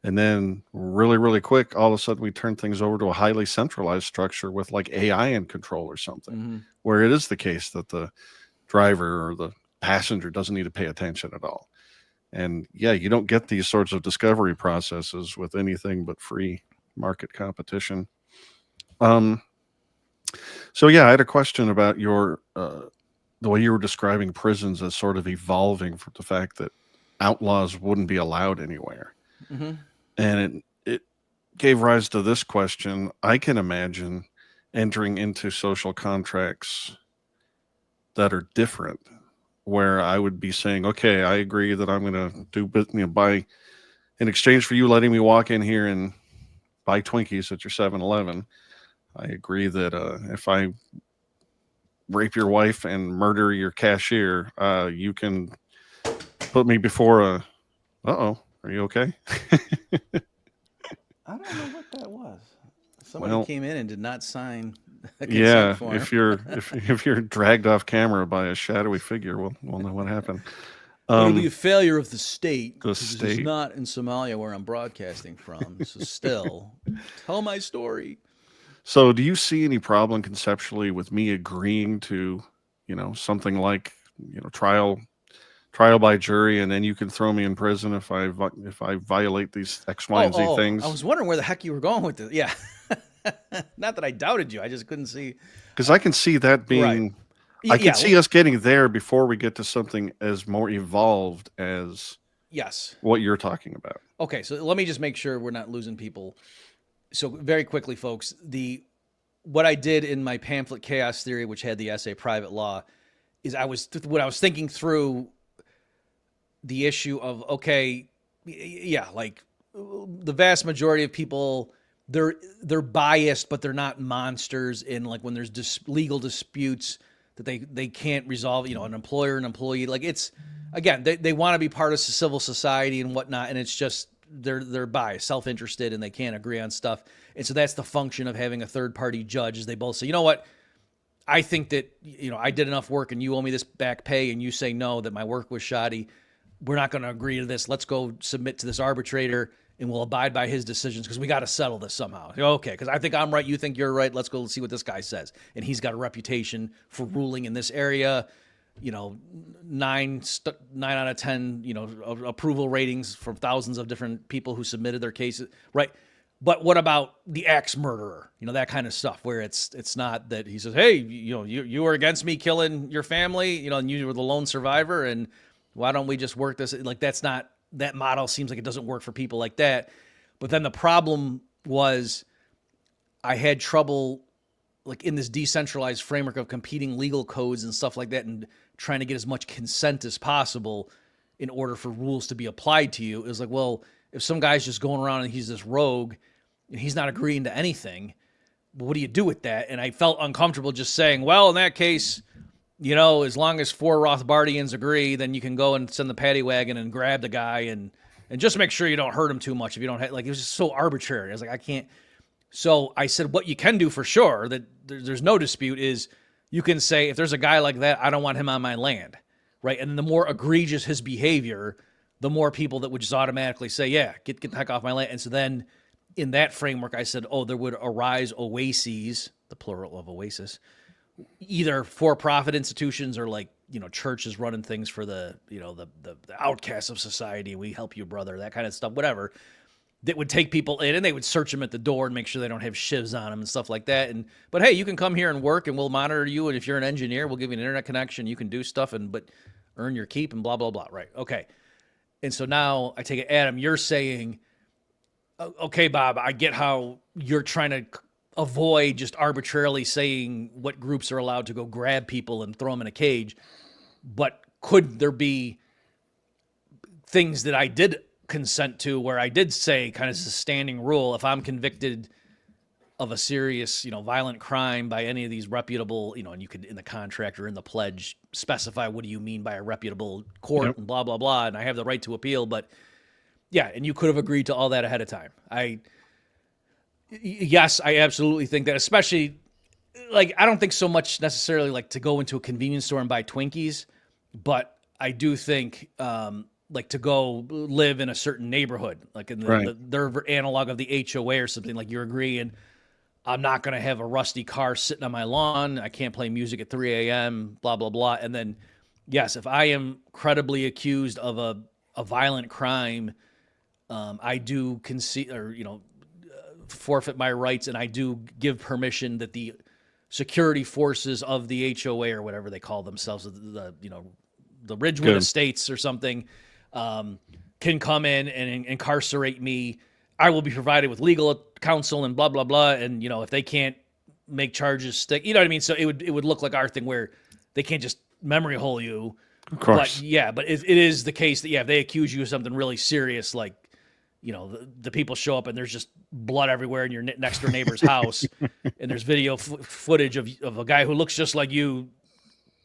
And then really, really quick, all of a sudden we turn things over to a highly centralized structure with like AI in control or something, where it is the case that the driver or the passenger doesn't need to pay attention at all. And you don't get these sorts of discovery processes with anything but free market competition. So I had a question about your the way you were describing prisons as sort of evolving from the fact that outlaws wouldn't be allowed anywhere. And it gave rise to this question. I can imagine entering into social contracts that are different, where I would be saying, okay, I agree that I'm going to do business, buy in exchange for you letting me walk in here and buy Twinkies at your 7-Eleven. I agree that if I rape your wife and murder your cashier, you can put me before a... Uh-oh, are you okay? I don't know what that was. Somebody came in and did not sign a consent form. if you're dragged off camera by a shadowy figure, we'll know what happened. It'll be a failure of the state. The It's state. not in Somalia where I'm broadcasting from. So still, tell my story. So do you see any problem conceptually with me agreeing to, something like, trial by jury, and then you can throw me in prison if I violate these X, Y, and Z things? I was wondering where the heck you were going with this. Yeah. Not that I doubted you. I just couldn't see. Because I can see that being... Right. I can see us getting there before we get to something as more evolved as what you're talking about. Okay, so let me just make sure we're not losing people. So very quickly, folks, what I did in my pamphlet Chaos Theory, which had the essay Private Law, is I was thinking through the issue of, like the vast majority of people, they're biased, but they're not monsters. In like when there's legal disputes that they can't resolve, an employer and employee, like it's, again, they want to be part of civil society and whatnot. And it's just, they're biased, self-interested, and they can't agree on stuff. And so that's the function of having a third party judge, is they both say, you know what, I think that, I did enough work and you owe me this back pay, and you say no, that my work was shoddy. we're not going to agree to this. Let's go submit to this arbitrator and we'll abide by his decisions because we got to settle this somehow. Okay, because I think I'm right, you think you're right. Let's go see what this guy says. And he's got a reputation for ruling in this area. 9 out of 10, approval ratings from thousands of different people who submitted their cases, right? But what about the axe murderer? That kind of stuff where it's not that he says, hey, you were against me killing your family, and you were the lone survivor, and why don't we just work this? Like, that's not, that model seems like it doesn't work for people like that. But then the problem was I had trouble like in this decentralized framework of competing legal codes and stuff like that and trying to get as much consent as possible in order for rules to be applied to you. It was like, well, if some guy's just going around and he's this rogue and he's not agreeing to anything, what do you do with that? And I felt uncomfortable just saying, well, in that case, as long as 4 Rothbardians agree, then you can go and send the paddy wagon and grab the guy and just make sure you don't hurt him too much. If you don't have, like, it was just so arbitrary. I was like, I can't. So I said, what you can do for sure that there's no dispute is you can say, if there's a guy like that, I don't want him on my land, right? And the more egregious his behavior, the more people that would just automatically say, yeah, get the heck off my land. And so then in that framework, I said, there would arise oases, the plural of oasis, either for-profit institutions or like, churches running things for the outcasts of society. We help you, brother, that kind of stuff, whatever. That would take people in and they would search them at the door and make sure they don't have shivs on them and stuff like that. But hey, you can come here and work and we'll monitor you. And if you're an engineer, we'll give you an internet connection. You can do stuff but earn your keep and blah, blah, blah. Right. Okay. And so now I take it, Adam, you're saying, okay, Bob, I get how you're trying to avoid just arbitrarily saying what groups are allowed to go grab people and throw them in a cage. But could there be things that I did consent to where I did say kind of as a standing rule, if I'm convicted of a serious, violent crime by any of these reputable, and you could in the contract or in the pledge specify what do you mean by a reputable court and blah, blah, blah. And I have the right to appeal, but yeah. And you could have agreed to all that ahead of time. Yes, I absolutely think that, especially like, I don't think so much necessarily like to go into a convenience store and buy Twinkies, but I do think, like to go live in a certain neighborhood, like in their analog of the HOA or something, like you're agreeing, I'm not going to have a rusty car sitting on my lawn. I can't play music at 3 a.m., blah, blah, blah. And then, yes, if I am credibly accused of a violent crime, I do concede or, forfeit my rights. And I do give permission that the security forces of the HOA or whatever they call themselves, the Ridgewood Estates or something, can come in and incarcerate me. I will be provided with legal counsel and blah, blah, blah. And, if they can't make charges stick, you know what I mean? So it would look like our thing where they can't just memory hole you. Of course. But it is the case that, if they accuse you of something really serious, like, the people show up and there's just blood everywhere in your next door neighbor's house. And there's video footage of a guy who looks just like you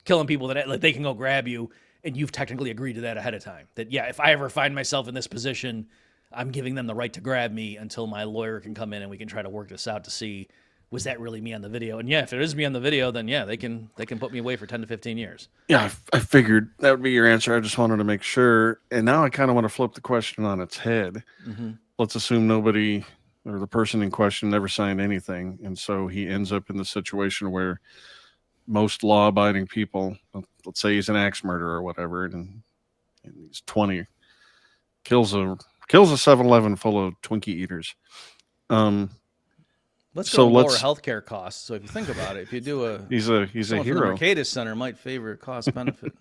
killing people that like, they can go grab you. And you've technically agreed to that ahead of time. That, if I ever find myself in this position, I'm giving them the right to grab me until my lawyer can come in and we can try to work this out to see, was that really me on the video? And if it is me on the video, then they can put me away for 10 to 15 years. Yeah, I figured that would be your answer. I just wanted to make sure. And now I kind of want to flip the question on its head. Mm-hmm. Let's assume nobody or the person in question never signed anything. And so he ends up in the situation where most law-abiding people, let's say he's an axe murderer or whatever, and he's 20, kills a 7-Eleven full of Twinkie eaters. Let's go lower healthcare costs. So if you think about it, if you do he's a hero. The Mercatus Center might favor cost benefit.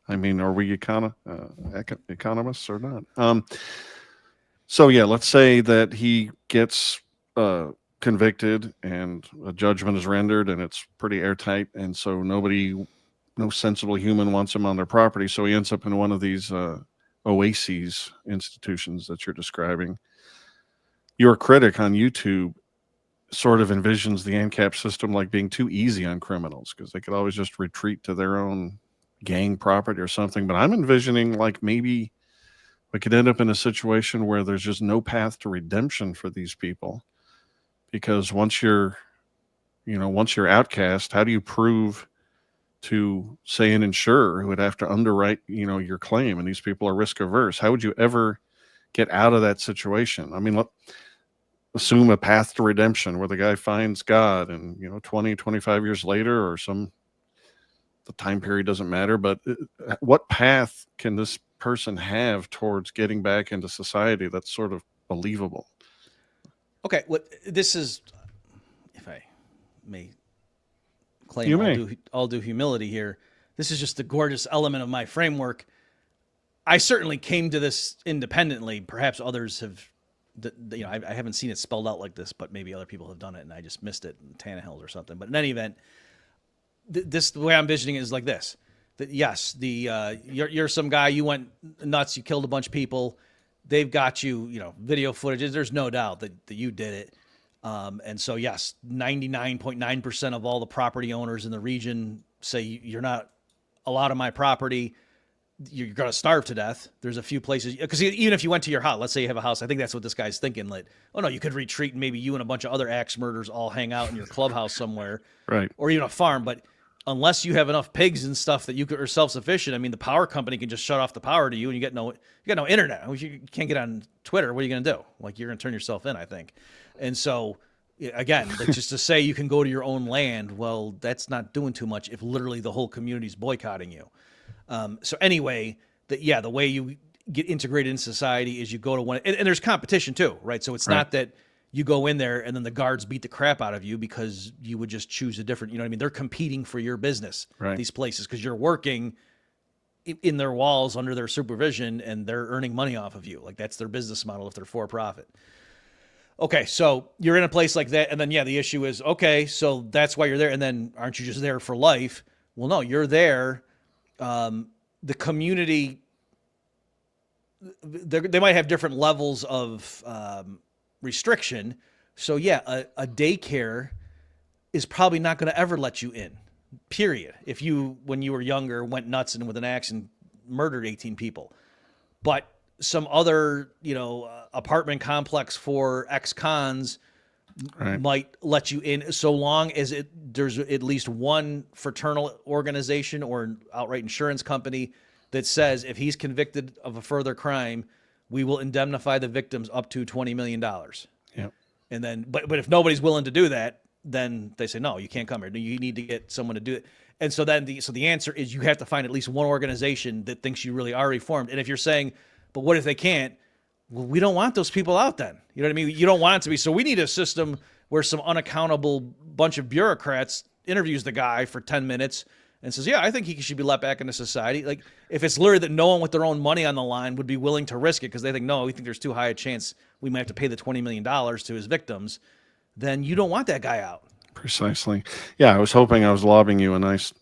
I mean, are we economists or not? So let's say that he gets convicted and a judgment is rendered and it's pretty airtight, and so no sensible human wants him on their property, so he ends up in one of these oases institutions that you're describing. Your critic on YouTube sort of envisions the ANCAP system like being too easy on criminals because they could always just retreat to their own gang property or something, but I'm envisioning like maybe we could end up in a situation where there's just no path to redemption for these people. Because once you're outcast, how do you prove to, say, an insurer who would have to underwrite, your claim, and these people are risk averse. How would you ever get out of that situation? I mean, assume a path to redemption where the guy finds God and, 20, 25 years later, or the time period doesn't matter, but what path can this person have towards getting back into society that's sort of believable? Okay, this is, if I may claim You may. all due humility here, this is just the gorgeous element of my framework. I certainly came to this independently. Perhaps others have, I haven't seen it spelled out like this, but maybe other people have done it and I just missed it in Tannehill or something. But in any event, the way I'm envisioning it is like this: that yes, you're some guy, you went nuts, you killed a bunch of people. They've got you, video footage. There's no doubt that you did it. And so, yes, 99.9% of all the property owners in the region say you're not allowed on my property. You're going to starve to death. There's a few places, because even if you went to your house, let's say you have a house, I think that's what this guy's thinking. Like, oh no, you could retreat and maybe you and a bunch of other axe murderers all hang out in your clubhouse somewhere, Right? or even a farm. But unless you have enough pigs and stuff that you are self-sufficient, I mean, the power company can just shut off the power to you, and you got no internet. You can't get on Twitter. What are you going to do? Like, you're going to turn yourself in, I think. And so, again, like, just to say you can go to your own land, well, that's not doing too much if literally the whole community's boycotting you. So anyway, the way you get integrated in society is you go to one, and there's competition too, right? So it's not that you go in there and then the guards beat the crap out of you because you would just choose a different, what I mean? They're competing for your business, these places, because you're working in their walls under their supervision and they're earning money off of you. Like, that's their business model if they're for profit. Okay, so you're in a place like that, and then, the issue is, okay, so that's why you're there, and then aren't you just there for life? Well, no, you're there. The community, they might have different levels of restriction. So, a daycare is probably not going to ever let you in, period. If you, when you were younger, went nuts and with an axe and murdered 18 people. But some other, apartment complex for ex-cons might let you in, so long as there's at least one fraternal organization or an outright insurance company that says if he's convicted of a further crime, we will indemnify the victims up to $20 million. Yep. And then, but if nobody's willing to do that, then they say, no, you can't come here. You need to get someone to do it. And so then the answer is you have to find at least one organization that thinks you really are reformed. And if you're saying, but what if they can't? Well, we don't want those people out then. You know what I mean? You don't want it to be. So we need a system where some unaccountable bunch of bureaucrats interviews the guy for 10 minutes and says, I think he should be let back into society. Like, if it's literally that no one with their own money on the line would be willing to risk it because they think, no, we think there's too high a chance we might have to pay the $20 million to his victims, then you don't want that guy out. Precisely. Yeah, I was hoping I was lobbing you a nice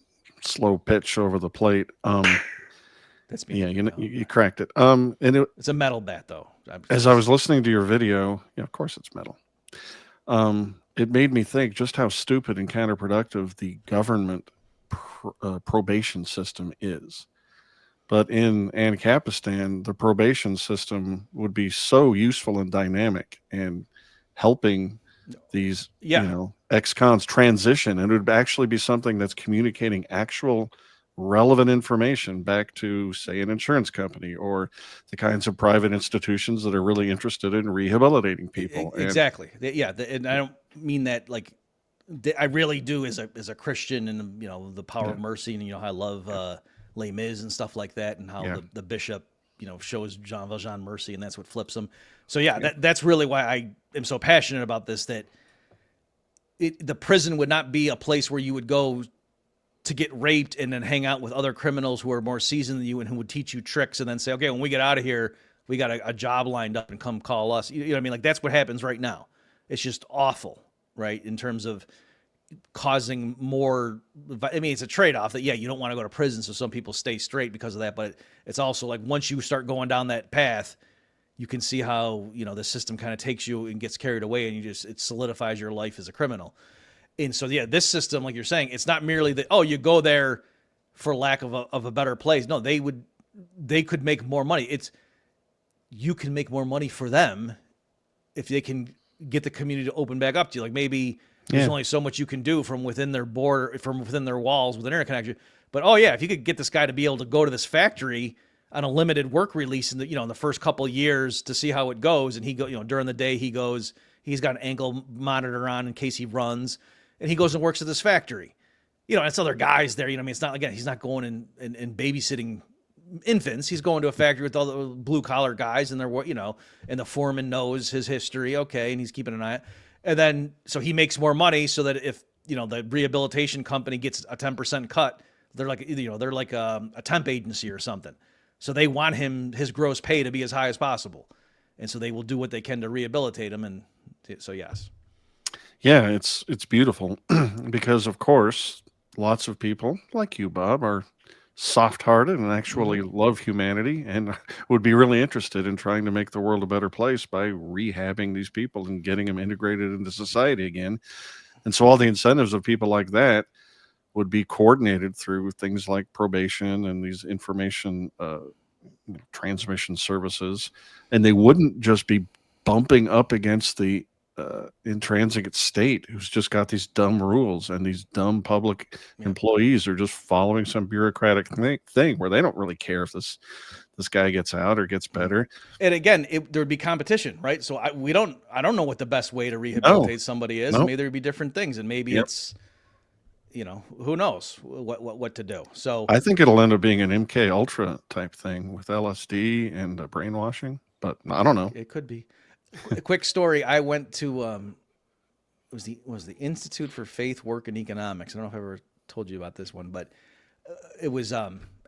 slow pitch over the plate. That's me. Yeah, you cracked it. It's a metal bat, though. As I was listening to your video, of course it's metal. It made me think just how stupid and counterproductive the government probation system is. But in Ancapistan, the probation system would be so useful and dynamic and helping these, ex-cons transition. And it would actually be something that's communicating actual relevant information back to, say, an insurance company or the kinds of private institutions that are really interested in rehabilitating people. Exactly. And I don't mean that like, I really do as a Christian, and the power of mercy, and how I love Les Mis and stuff like that, and how the bishop shows Jean Valjean mercy, and that's what flips him. So that's really why I am so passionate about this. That the prison would not be a place where you would go to get raped and then hang out with other criminals who are more seasoned than you and who would teach you tricks and then say, okay, when we get out of here, we got a job lined up and come call us. You know what I mean? Like, that's what happens right now. It's just awful, right? In terms of causing more, I mean, it's a trade-off that, you don't want to go to prison, so some people stay straight because of that, but it's also like once you start going down that path, you can see how, the system kind of takes you and gets carried away, and it solidifies your life as a criminal. And so, this system, like you're saying, it's not merely that, you go there for lack of a better place. No, they could make more money. You can make more money for them if they can get the community to open back up to you. Like, maybe There's Yeah. only so much you can do from within their border, from within their walls with an internet connection. But oh yeah, if you could get this guy to be able to go to this factory on a limited work release in the in the first couple of years to see how it goes, and he go during the day he goes, he's got an ankle monitor on in case he runs, and he goes and works at this factory. It's other guys there. I mean, it's not, again, he's not going and babysitting infants. He's going to a factory with all the blue collar guys, and they're and the foreman knows his history. Okay, and he's keeping an eye. And then so he makes more money, so that if the rehabilitation company gets a 10% cut, they're like a temp agency or something. So they want his gross pay to be as high as possible, and so they will do what they can to rehabilitate him. And so yes, Yeah, it's beautiful because of course lots of people like you, Bob, are soft-hearted and actually love humanity and would be really interested in trying to make the world a better place by rehabbing these people and getting them integrated into society again. And so all the incentives of people like that would be coordinated through things like probation and these information transmission services, and they wouldn't just be bumping up against the intransigent state who's just got these dumb rules, and these dumb public employees are just following some bureaucratic thing where they don't really care if this guy gets out or gets better. And again, there would be competition, right? So I don't know what the best way to rehabilitate somebody is. No. Maybe there'd be different things, and maybe it's who knows what to do. So I think it'll end up being an MK Ultra type thing with LSD and brainwashing, but I don't know. it could be. A quick story. I went to it was the Institute for Faith, Work, and Economics. I don't know if I ever told you about this one, but it was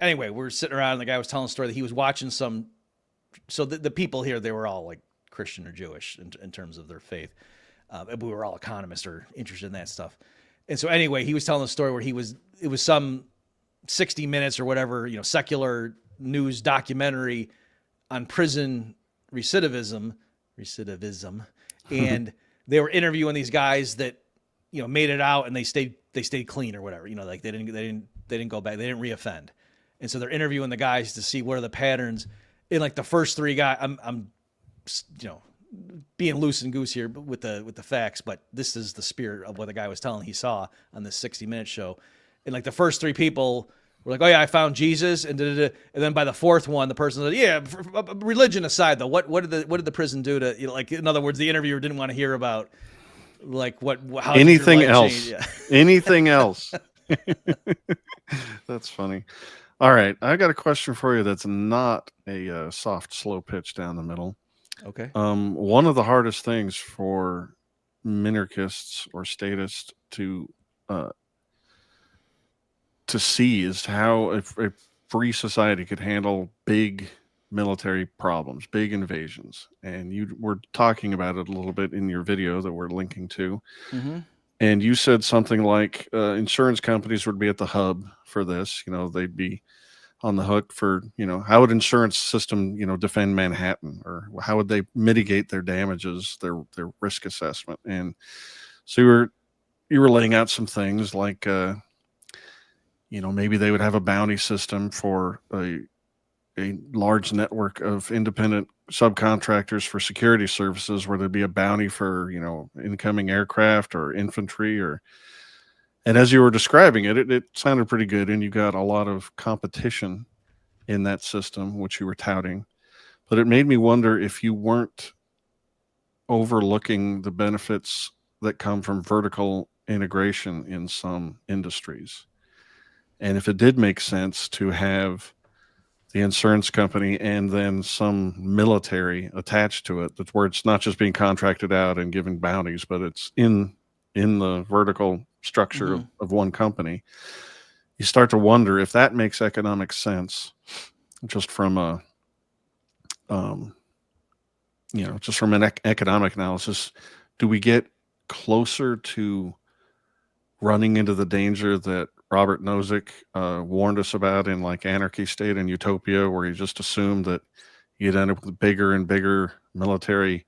anyway, we were sitting around and the guy was telling a story that he was watching some. So the people here, they were all like Christian or Jewish in terms of their faith. We were all economists or interested in that stuff. And so anyway, he was telling a story where it was some 60 Minutes or whatever, secular news documentary on prison recidivism, and they were interviewing these guys that made it out and they stayed clean or whatever, like they didn't go back, they didn't reoffend. And so they're interviewing the guys to see what are the patterns. In like the first three guys, I'm being loose and goose here with the facts, but this is the spirit of what the guy was telling he saw on this 60 Minute show. And like the first three people were like, oh yeah, I found Jesus, and then by the fourth one, the person said, yeah, religion aside though, what did the prison do to like, in other words, the interviewer didn't want to hear about like how anything else. Yeah. Anything else. That's funny. All right, I got a question for you that's not a soft, slow pitch down the middle. Okay. One of the hardest things for minarchists or statists to see is how a free society could handle big military problems, big invasions. And you were talking about it a little bit in your video that we're linking to. Mm-hmm. And you said something like insurance companies would be at the hub for this. They'd be on the hook for, how would insurance system, defend Manhattan, or how would they mitigate their damages, their risk assessment. And so you were laying out some things like, maybe they would have a bounty system for a large network of independent subcontractors for security services, where there'd be a bounty for, incoming aircraft or infantry and as you were describing it sounded pretty good, and you got a lot of competition in that system, which you were touting. But it made me wonder if you weren't overlooking the benefits that come from vertical integration in some industries. And if it did make sense to have the insurance company and then some military attached to it, that's where it's not just being contracted out and giving bounties, but it's in the vertical structure of one company, you start to wonder if that makes economic sense, just from just from an economic analysis. Do we get closer to running into the danger that Robert Nozick warned us about in like Anarchy State and Utopia, where he just assumed that you'd end up with bigger and bigger military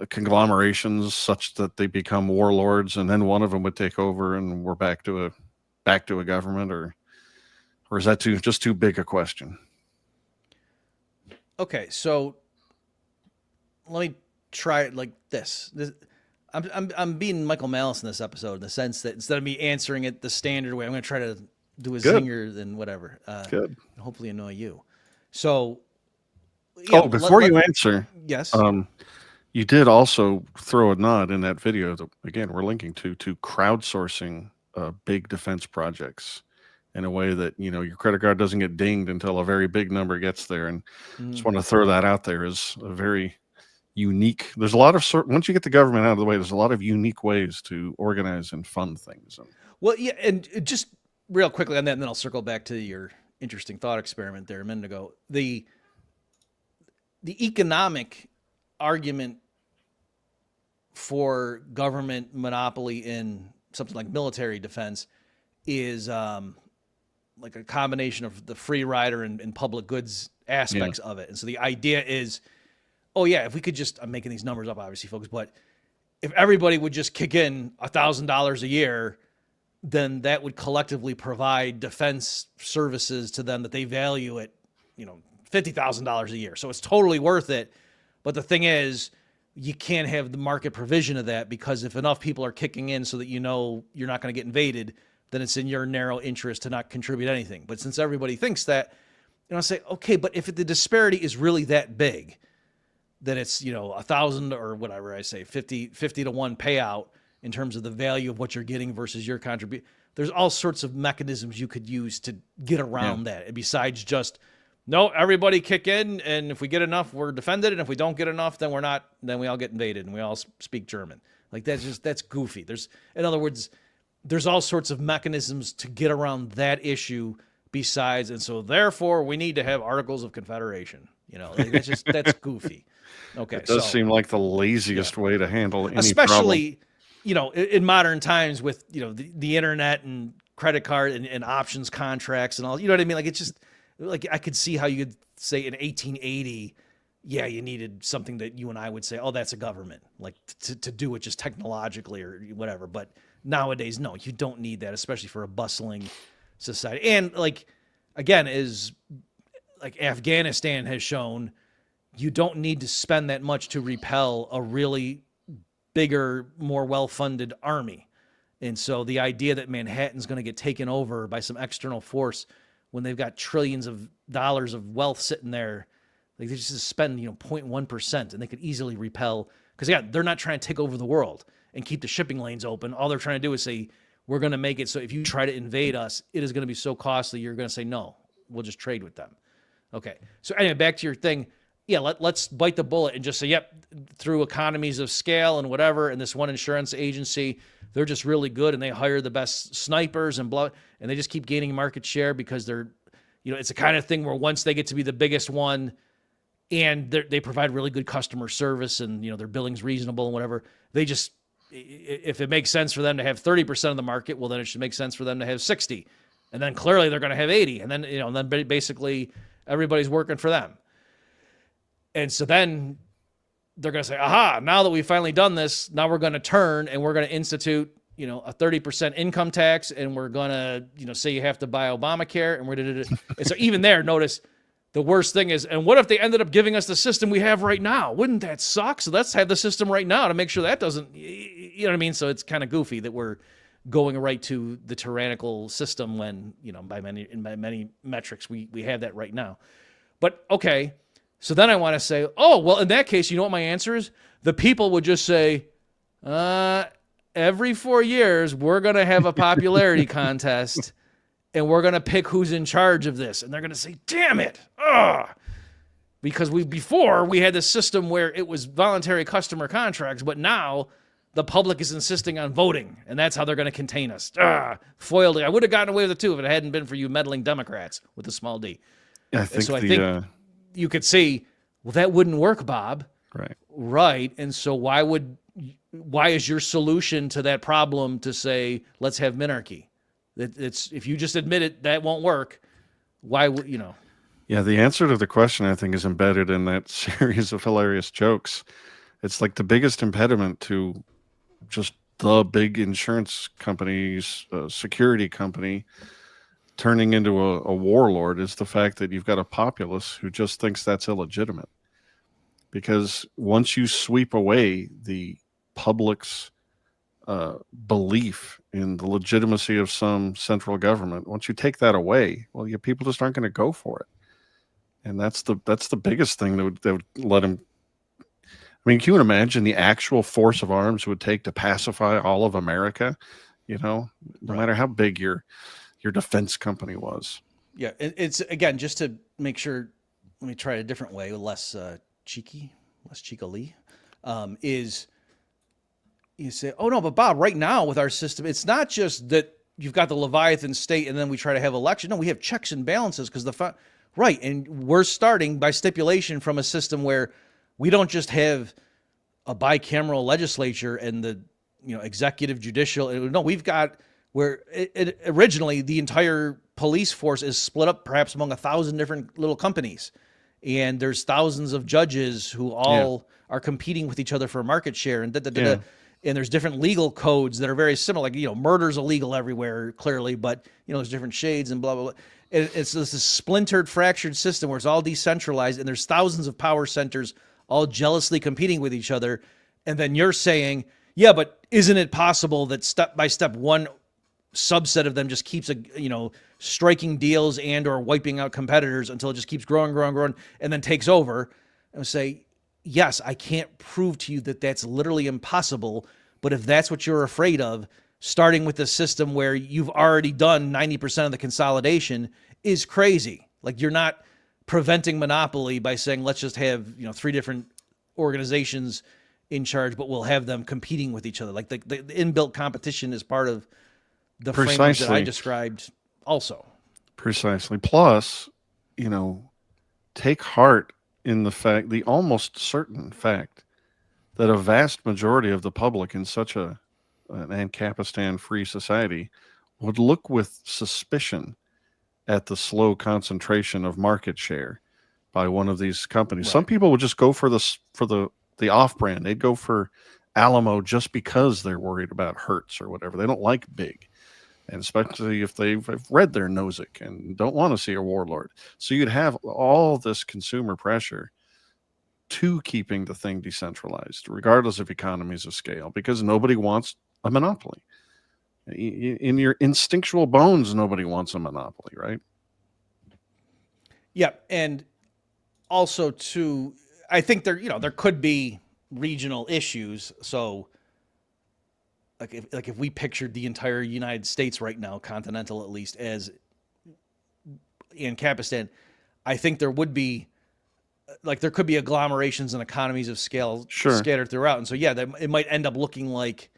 conglomerations such that they become warlords, and then one of them would take over and we're back to a government, or is that just too big a question? Okay, so let me try it like this. I'm being Michael Malice in this episode in the sense that instead of me answering it the standard way, I'm going to try to do a Good. zinger and whatever. Good. And hopefully annoy you. So, yeah, Before you answer, yes. you did also throw a nod in that video that, again, we're linking to crowdsourcing big defense projects in a way that, you know, your credit card doesn't get dinged until a very big number gets there. And just want to throw that out there as a very unique. There's a lot of once you get the government out of the way, there's a lot of unique ways to organize and fund things. Well, yeah, and just real quickly on that, and then I'll circle back to your interesting thought experiment there a minute ago. The economic argument for government monopoly in something like military defense is like a combination of the free rider and public goods aspects of it. And so the idea is, oh yeah, if we could just, I'm making these numbers up obviously, folks, but if everybody would just kick in $1,000 a year, then that would collectively provide defense services to them that they value at, you know, $50,000 a year. So it's totally worth it. But the thing is, you can't have the market provision of that, because if enough people are kicking in so that you know you're not going to get invaded, then it's in your narrow interest to not contribute anything. But since everybody thinks that, you know, I say, okay, but if the disparity is really that big, that it's, you know, 1,000 or whatever I say, 50 to 1 payout in terms of the value of what you're getting versus your contribution, there's all sorts of mechanisms you could use to get around that. And besides just, no, everybody kick in, and if we get enough, we're defended, and if we don't get enough, then we're not, then we all get invaded and we all speak German. Like that's goofy. In other words, there's all sorts of mechanisms to get around that issue besides, and so therefore we need to have Articles of Confederation. You know, like that's goofy. Okay. It does seem like the laziest way to handle any especially problem. You know, in modern times with, you know, the internet and credit card and options contracts and all, you know what I mean? Like, it's just like, I could see how you could say in 1880, yeah, you needed something that you and I would say, oh, that's a government, like to do it just technologically or whatever. But nowadays, no, you don't need that, especially for a bustling society. And like, again, is like Afghanistan has shown, you don't need to spend that much to repel a really bigger, more well-funded army. And so the idea that Manhattan's going to get taken over by some external force when they've got trillions of dollars of wealth sitting there, like they just spend, you know, 0.1%, and they could easily repel, because yeah, they're not trying to take over the world and keep the shipping lanes open. All they're trying to do is say, we're going to make it so if you try to invade us, it is going to be so costly, you're going to say, no, we'll just trade with them. Okay. So anyway, back to your thing. Yeah, let's bite the bullet and just say, yep, through economies of scale and whatever, and this one insurance agency, they're just really good, and they hire the best snipers and blah, and they just keep gaining market share because they're, you know, it's the kind of thing where once they get to be the biggest one and they provide really good customer service and, you know, their billing's reasonable and whatever, they just, if it makes sense for them to have 30% of the market, well, then it should make sense for them to have 60. And then clearly they're going to have 80. And then, you know, then basically everybody's working for them. And so then they're going to say, aha, now that we've finally done this, now we're going to turn and we're going to institute, you know, a 30% income tax, and we're going to, you know, say you have to buy Obamacare, and we're going to, and so even there, notice the worst thing is, and what if they ended up giving us the system we have right now? Wouldn't that suck? So let's have the system right now to make sure that doesn't, you know what I mean? So it's kind of goofy that we're going right to the tyrannical system when, you know, by many metrics, we have that right now. But okay. So then I want to say, oh, well, in that case, you know what my answer is? The people would just say, every 4 years, we're going to have a popularity contest, and we're going to pick who's in charge of this. And they're going to say, damn it. Because before we had this system where it was voluntary customer contracts, but now the public is insisting on voting, and that's how they're going to contain us. Foiled. I would have gotten away with it too if it hadn't been for you meddling Democrats with a small d. Yeah, I think you could see, well, that wouldn't work, Bob. Right. And so why is your solution to that problem to say, let's have minarchy? It's, if you just admit it, that won't work. Why would, you know? Yeah, the answer to the question, I think, is embedded in that series of hilarious jokes. It's like the biggest impediment to just the big insurance company's security company turning into a warlord is the fact that you've got a populace who just thinks that's illegitimate. Because once you sweep away the public's belief in the legitimacy of some central government. Once you take that away, well, people just aren't going to go for it, and that's the biggest thing that would let him. I mean, can you imagine the actual force of arms it would take to pacify all of America? No Right. matter how big your defense company was. Yeah, it's again just to make sure. Let me try it a different way, less cheekily. Is you say, oh no, but Bob, right now with our system, it's not just that you've got the Leviathan state and then we try to have election. No, we have checks and balances because right, and we're starting by stipulation from a system where we don't just have a bicameral legislature and the executive, judicial. No, we've got where originally the entire police force is split up perhaps among 1,000 different little companies, and there's thousands of judges who all are competing with each other for market share, and and there's different legal codes that are very similar. Like murder's illegal everywhere clearly, but there's different shades and blah blah blah. It's this splintered, fractured system where it's all decentralized, and there's thousands of power centers all jealously competing with each other. And then you're saying, yeah, but isn't it possible that step by step one subset of them just keeps striking deals and or wiping out competitors until it just keeps growing, and then takes over? And say, yes, I can't prove to you that that's literally impossible, but if that's what you're afraid of, starting with a system where you've already done 90% of the consolidation is crazy. Like, you're not preventing monopoly by saying, let's just have 3 different organizations in charge, but we'll have them competing with each other. Like the inbuilt competition is part of the framework that I described also. Precisely. Plus, take heart in the almost certain fact that a vast majority of the public in such an Ancapistan-free society would look with suspicion at the slow concentration of market share by one of these companies. Right. Some people would just go for the off-brand. They'd go for Alamo just because they're worried about Hertz or whatever. They don't like big. And especially if they've read their Nozick and don't want to see a warlord. So you'd have all this consumer pressure to keeping the thing decentralized, regardless of economies of scale, because nobody wants a monopoly. In your instinctual bones, nobody wants a monopoly, right? Yeah, and also too, I think there could be regional issues. So, if we pictured the entire United States right now, continental at least, as Ancapistan, I think there would be, there could be agglomerations and economies of scale scattered throughout. And so, it might end up looking like,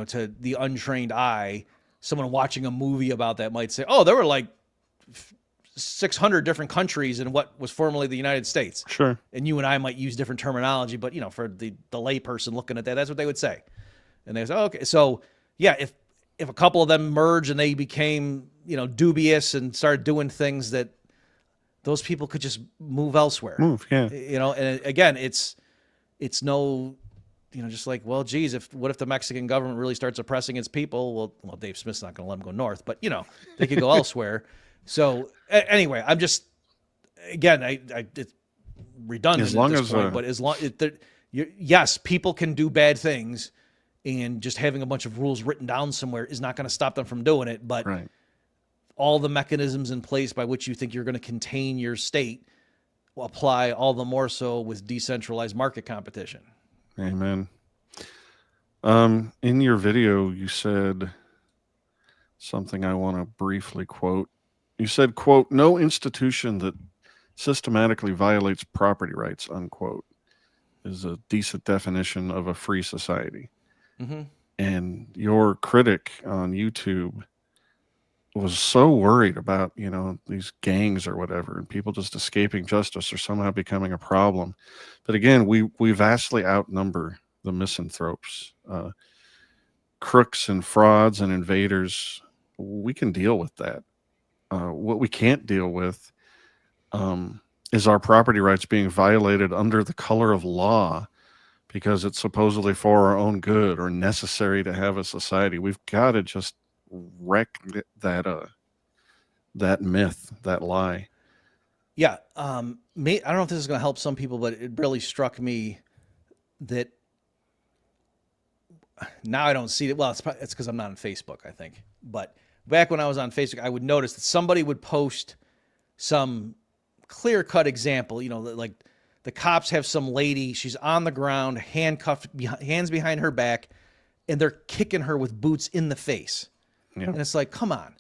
to the untrained eye, someone watching a movie about that might say, oh, there were like 600 different countries in what was formerly the United States. Sure. And you and I might use different terminology, but, for the lay person looking at that, that's what they would say. And they say, oh, okay. So, if a couple of them merge and they became, dubious and started doing things that those people could just move elsewhere. And again, it's no, just like, well, geez, what if the Mexican government really starts oppressing its people? Well, Dave Smith's not going to let them go north, but they could go elsewhere. So anyway, I'm just, again, it's redundant as long at this as, point, but as long, yes, people can do bad things, and just having a bunch of rules written down somewhere is not going to stop them from doing it. But all the mechanisms in place by which you think you're going to contain your state will apply all the more so with decentralized market competition. Amen. In your video, you said something I want to briefly quote. You said, quote, "No institution that systematically violates property rights," unquote, is a decent definition of a free society. Mm-hmm. And your critic on YouTube was so worried about, these gangs or whatever, and people just escaping justice or somehow becoming a problem. But again, we vastly outnumber the misanthropes, crooks and frauds and invaders. We can deal with that. What we can't deal with is our property rights being violated under the color of law because it's supposedly for our own good or necessary to have a society. We've got to just wreck that myth, that lie. Yeah. I don't know if this is going to help some people, but it really struck me that now I don't see it. Well, it's because I'm not on Facebook, I think. But back when I was on Facebook, I would notice that somebody would post some clear-cut example. Like the cops have some lady, she's on the ground, handcuffed, hands behind her back, and they're kicking her with boots in the face. Yeah. And it's like, come on.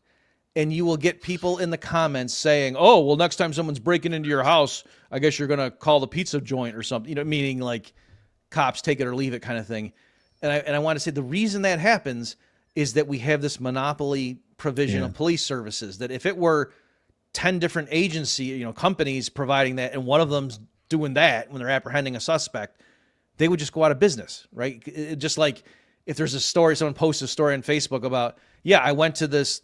And you will get people in the comments saying, oh, well, next time someone's breaking into your house, I guess you're going to call the pizza joint or something, meaning like cops take it or leave it kind of thing. And I want to say the reason that happens is that we have this monopoly provision of police services, that if it were 10 different agency, companies providing that, and one of them's doing that when they're apprehending a suspect, they would just go out of business, right? Just like if there's a story, someone posts a story on Facebook about, I went to this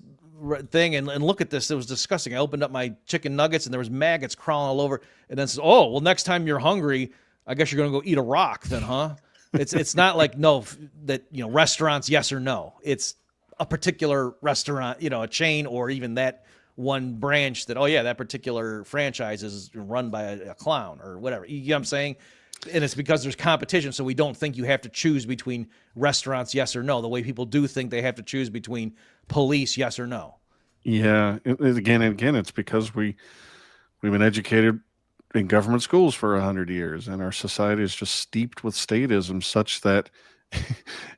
thing and look at this, it was disgusting. I opened up my chicken nuggets and there was maggots crawling all over, and then says, oh, well, next time you're hungry, I guess you're going to go eat a rock then, huh? It's not like restaurants, yes or no. It's a particular restaurant, a chain, or even that one branch that, that particular franchise is run by a clown or whatever. You know what I'm saying? And it's because there's competition, so we don't think you have to choose between restaurants, yes or no, the way people do think they have to choose between police, yes or no. Yeah. Again, it's because we've been educated in government schools for 100 years, and our society is just steeped with statism, such that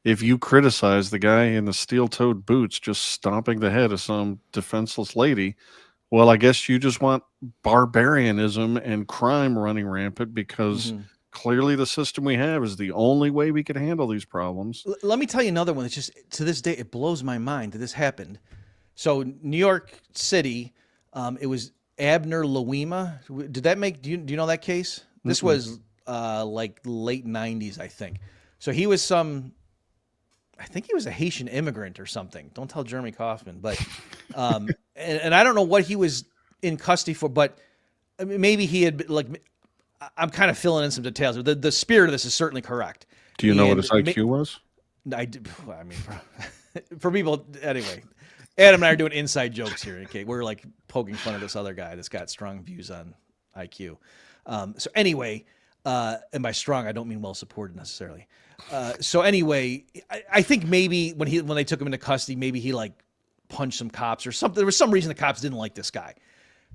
if you criticize the guy in the steel-toed boots just stomping the head of some defenseless lady, well, I guess you just want barbarianism and crime running rampant because clearly the system we have is the only way we can handle these problems. Let me tell you another one. It's just, to this day, it blows my mind that this happened. So New York City, it was Abner Louima. Did that make? Do you know that case? This was like late 90s, I think. So he was I think he was a Haitian immigrant or something. Don't tell Jeremy Kaufman, but and I don't know what he was in custody for, but maybe he had I'm kind of filling in some details. The spirit of this is certainly correct. Do you know what his IQ was? I mean, for people anyway. Adam and I are doing inside jokes here. Okay, we're like poking fun of this other guy that's got strong views on IQ. So anyway, and by strong, I don't mean well supported necessarily. So anyway, I think maybe when they took him into custody, maybe he like punched some cops or something. There was some reason the cops didn't like this guy.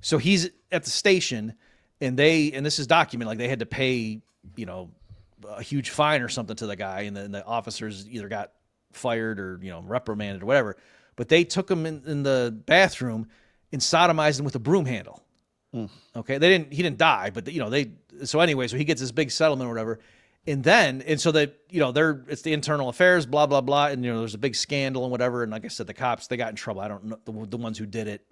So he's at the station, and this is documented, like they had to pay, a huge fine or something to the guy, and then the officers either got fired or reprimanded or whatever. But they took him in the bathroom and sodomized him with a broom handle. Okay, he didn't die, but so anyway, so he gets this big settlement or whatever, and so that it's the internal affairs, blah blah blah, and there's a big scandal and whatever, and like I said, the cops, they got in trouble. I don't know the ones who did it.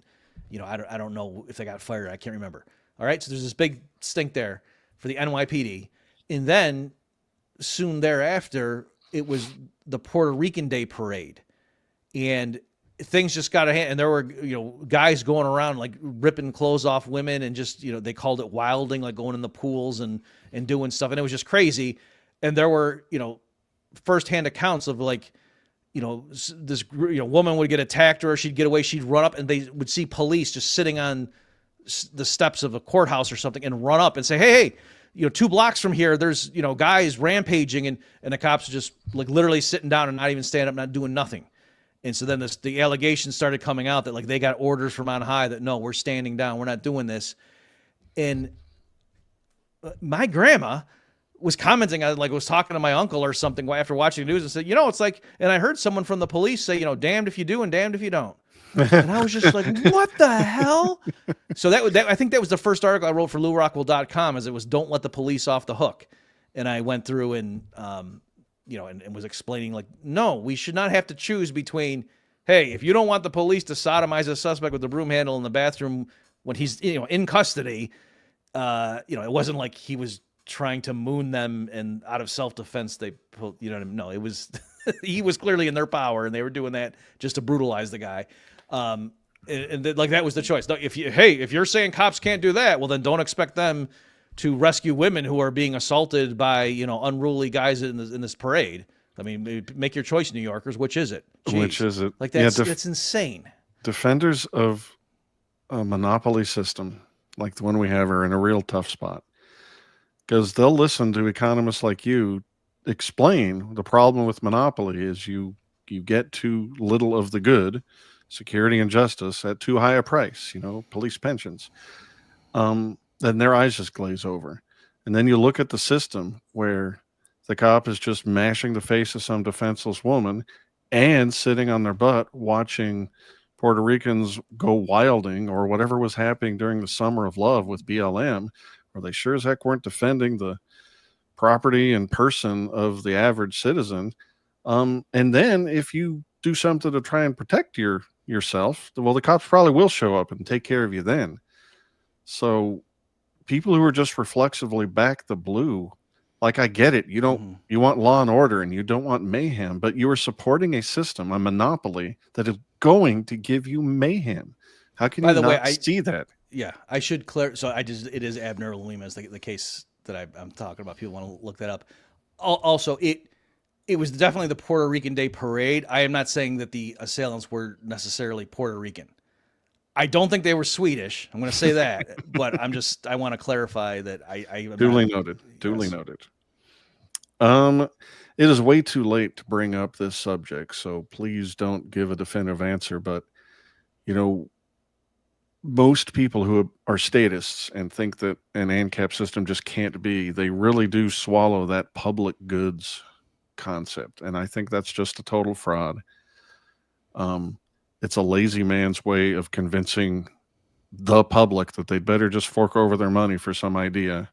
I don't know if they got fired. I can't remember. All right, so there's this big stink there for the NYPD, and then soon thereafter, it was the Puerto Rican Day parade, and things just got ahead, and there were guys going around like ripping clothes off women, and just they called it wilding, like going in the pools and doing stuff, and it was just crazy. And there were firsthand accounts of like this woman would get attacked, or she'd get away, she'd run up, and they would see police just sitting on the steps of a courthouse or something, and run up and say, hey, 2 blocks from here, there's guys rampaging, and the cops are just like literally sitting down and not even standing up, not doing nothing. And so then the allegations started coming out that like they got orders from on high that no, we're standing down, we're not doing this. And my grandma was commenting, was talking to my uncle or something after watching the news, and said, it's like, and I heard someone from the police say, damned if you do and damned if you don't. And I was just like, what the hell? So I think that was the first article I wrote for LouRockwell.com, as it was "Don't Let the Police Off the Hook." And I went through and and was explaining like, no, we should not have to choose between, hey, if you don't want the police to sodomize a suspect with the broom handle in the bathroom when he's in custody, it wasn't like he was trying to moon them and out of self-defense they pulled, what I mean? No, it was he was clearly in their power, and they were doing that just to brutalize the guy. And that was the choice. No, if you're saying cops can't do that, well then don't expect them to rescue women who are being assaulted by unruly guys in this parade. I mean, make your choice, New Yorkers. Which is it? Jeez. Which is it? Like that's insane. Defenders of a monopoly system like the one we have are in a real tough spot, because they'll listen to economists like you explain the problem with monopoly is you get too little of the good, security and justice, at too high a price, police pensions. Then their eyes just glaze over. And then you look at the system where the cop is just mashing the face of some defenseless woman and sitting on their butt watching Puerto Ricans go wilding or whatever was happening during the summer of love with BLM, where they sure as heck weren't defending the property and person of the average citizen. And then if you do something to try and protect yourself, well, the cops probably will show up and take care of you then. So people who are just reflexively back the blue, like, I get it. You want law and order and you don't want mayhem, but you are supporting a system, a monopoly that is going to give you mayhem. How can you not see that? Yeah, I should clear. So it is Abner Lima is the case that I'm talking about. People want to look that up. Also, it was definitely the Puerto Rican Day Parade. I am not saying that the assailants were necessarily Puerto Rican. I don't think they were Swedish. I'm going to say that, but I want to clarify that I Duly noted. Duly noted. It is way too late to bring up this subject, so please don't give a definitive answer. But, most people who are statists and think that an ANCAP system just can't be, they really do swallow that public goods concept. And I think that's just a total fraud. It's a lazy man's way of convincing the public that they'd better just fork over their money for some idea,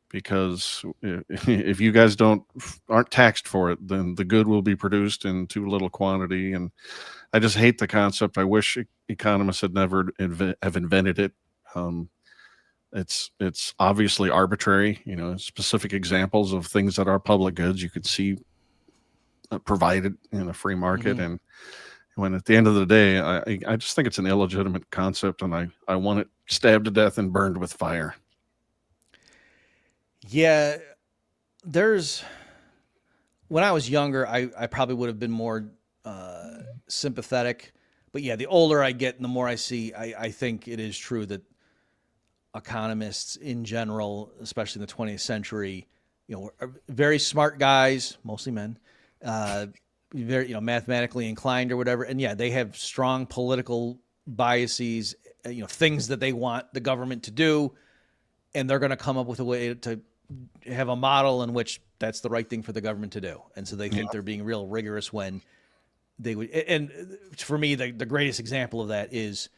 because if you guys aren't taxed for it, then the good will be produced in too little quantity. And I just hate the concept. I wish economists had never have invented it. It's obviously arbitrary. Specific examples of things that are public goods you could see provided in a free market. And when at the end of the day, I just think it's an illegitimate concept, and I want it stabbed to death and burned with fire. Yeah, when I was younger, I probably would have been more sympathetic. But yeah, the older I get and the more I see, I think it is true that economists in general, especially in the 20th century, are very smart guys, mostly men, very, mathematically inclined or whatever. And yeah, they have strong political biases, things that they want the government to do. And they're going to come up with a way to have a model in which that's the right thing for the government to do. And so they think they're being real rigorous when they would. And for me, the greatest example of that is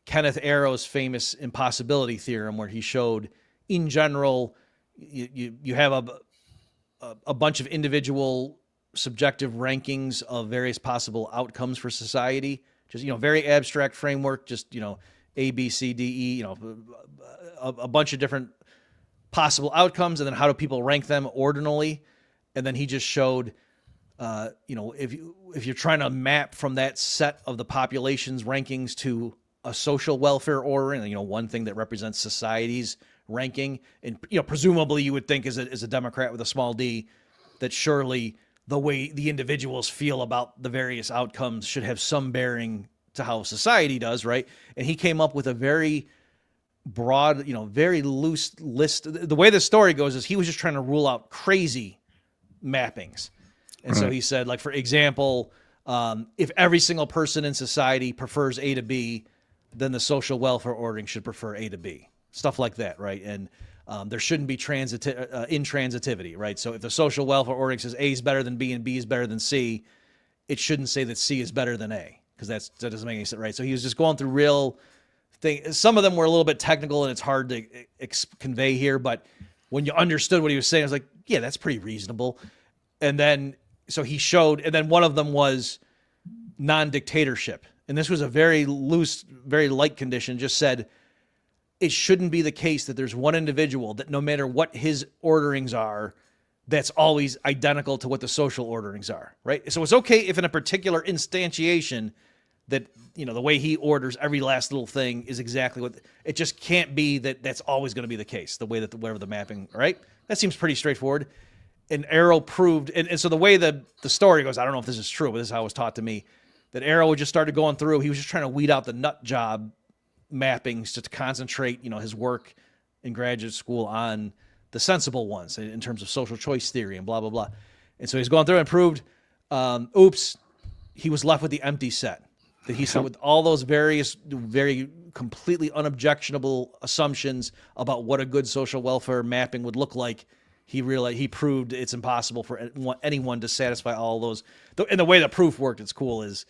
Kenneth Arrow's famous impossibility theorem, where he showed, in general, you have a bunch of individual subjective rankings of various possible outcomes for society. Just, very abstract framework, just, A, B, C, D, E, a bunch of different possible outcomes, and then how do people rank them ordinally? And then he just showed, if you're trying to map from that set of the population's rankings to a social welfare order, and one thing that represents society's ranking, and presumably you would think as a Democrat with a small d, that surely the way the individuals feel about the various outcomes should have some bearing to how society does, right? And he came up with a very broad, very loose list. The way the story goes is he was just trying to rule out crazy mappings. And so he said, like, for example, if every single person in society prefers A to B, then the social welfare ordering should prefer A to B. Stuff like that, right? And there shouldn't be intransitivity, right? So if the social welfare ordering says A is better than B and B is better than C, it shouldn't say that C is better than A, because that doesn't make any sense, right? So he was just going through real things. Some of them were a little bit technical and it's hard to convey here, but when you understood what he was saying, I was like, yeah, that's pretty reasonable. And then, so he showed, and then one of them was non-dictatorship. And this was a very loose, very light condition, just said, it shouldn't be the case that there's one individual that no matter what his orderings are, that's always identical to what the social orderings are, right? So it's okay if in a particular instantiation that, the way he orders every last little thing is exactly what, it just can't be that that's always going to be the case, the way that whatever the mapping, right? That seems pretty straightforward. And Arrow proved, and so the way the story goes, I don't know if this is true, but this is how it was taught to me, that Arrow just started going through, he was just trying to weed out the nut job mappings to concentrate, his work in graduate school on the sensible ones in terms of social choice theory and blah, blah, blah. And so he's going through and proved, oops, he was left with the empty set. That he said with all those various, very completely unobjectionable assumptions about what a good social welfare mapping would look like, he proved it's impossible for anyone to satisfy all those. And the way the proof worked, it's cool, is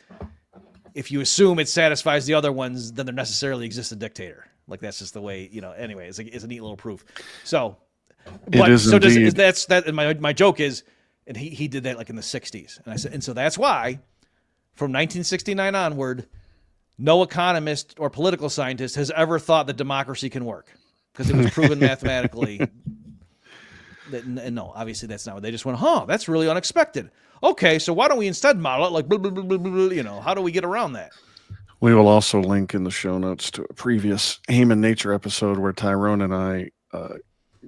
if you assume it satisfies the other ones, then there necessarily exists a dictator. Like, that's just the way, anyway, it's a neat little proof. So, that's that. And my joke is, and he did that like in the 60s. And I said, and so that's why from 1969 onward, no economist or political scientist has ever thought that democracy can work, because it was proven mathematically. And no, obviously that's not what they just went, that's really unexpected. Okay, so why don't we instead model it like, blah, blah, blah, blah, blah, how do we get around that? We will also link in the show notes to a previous Human Nature episode where Tyrone and I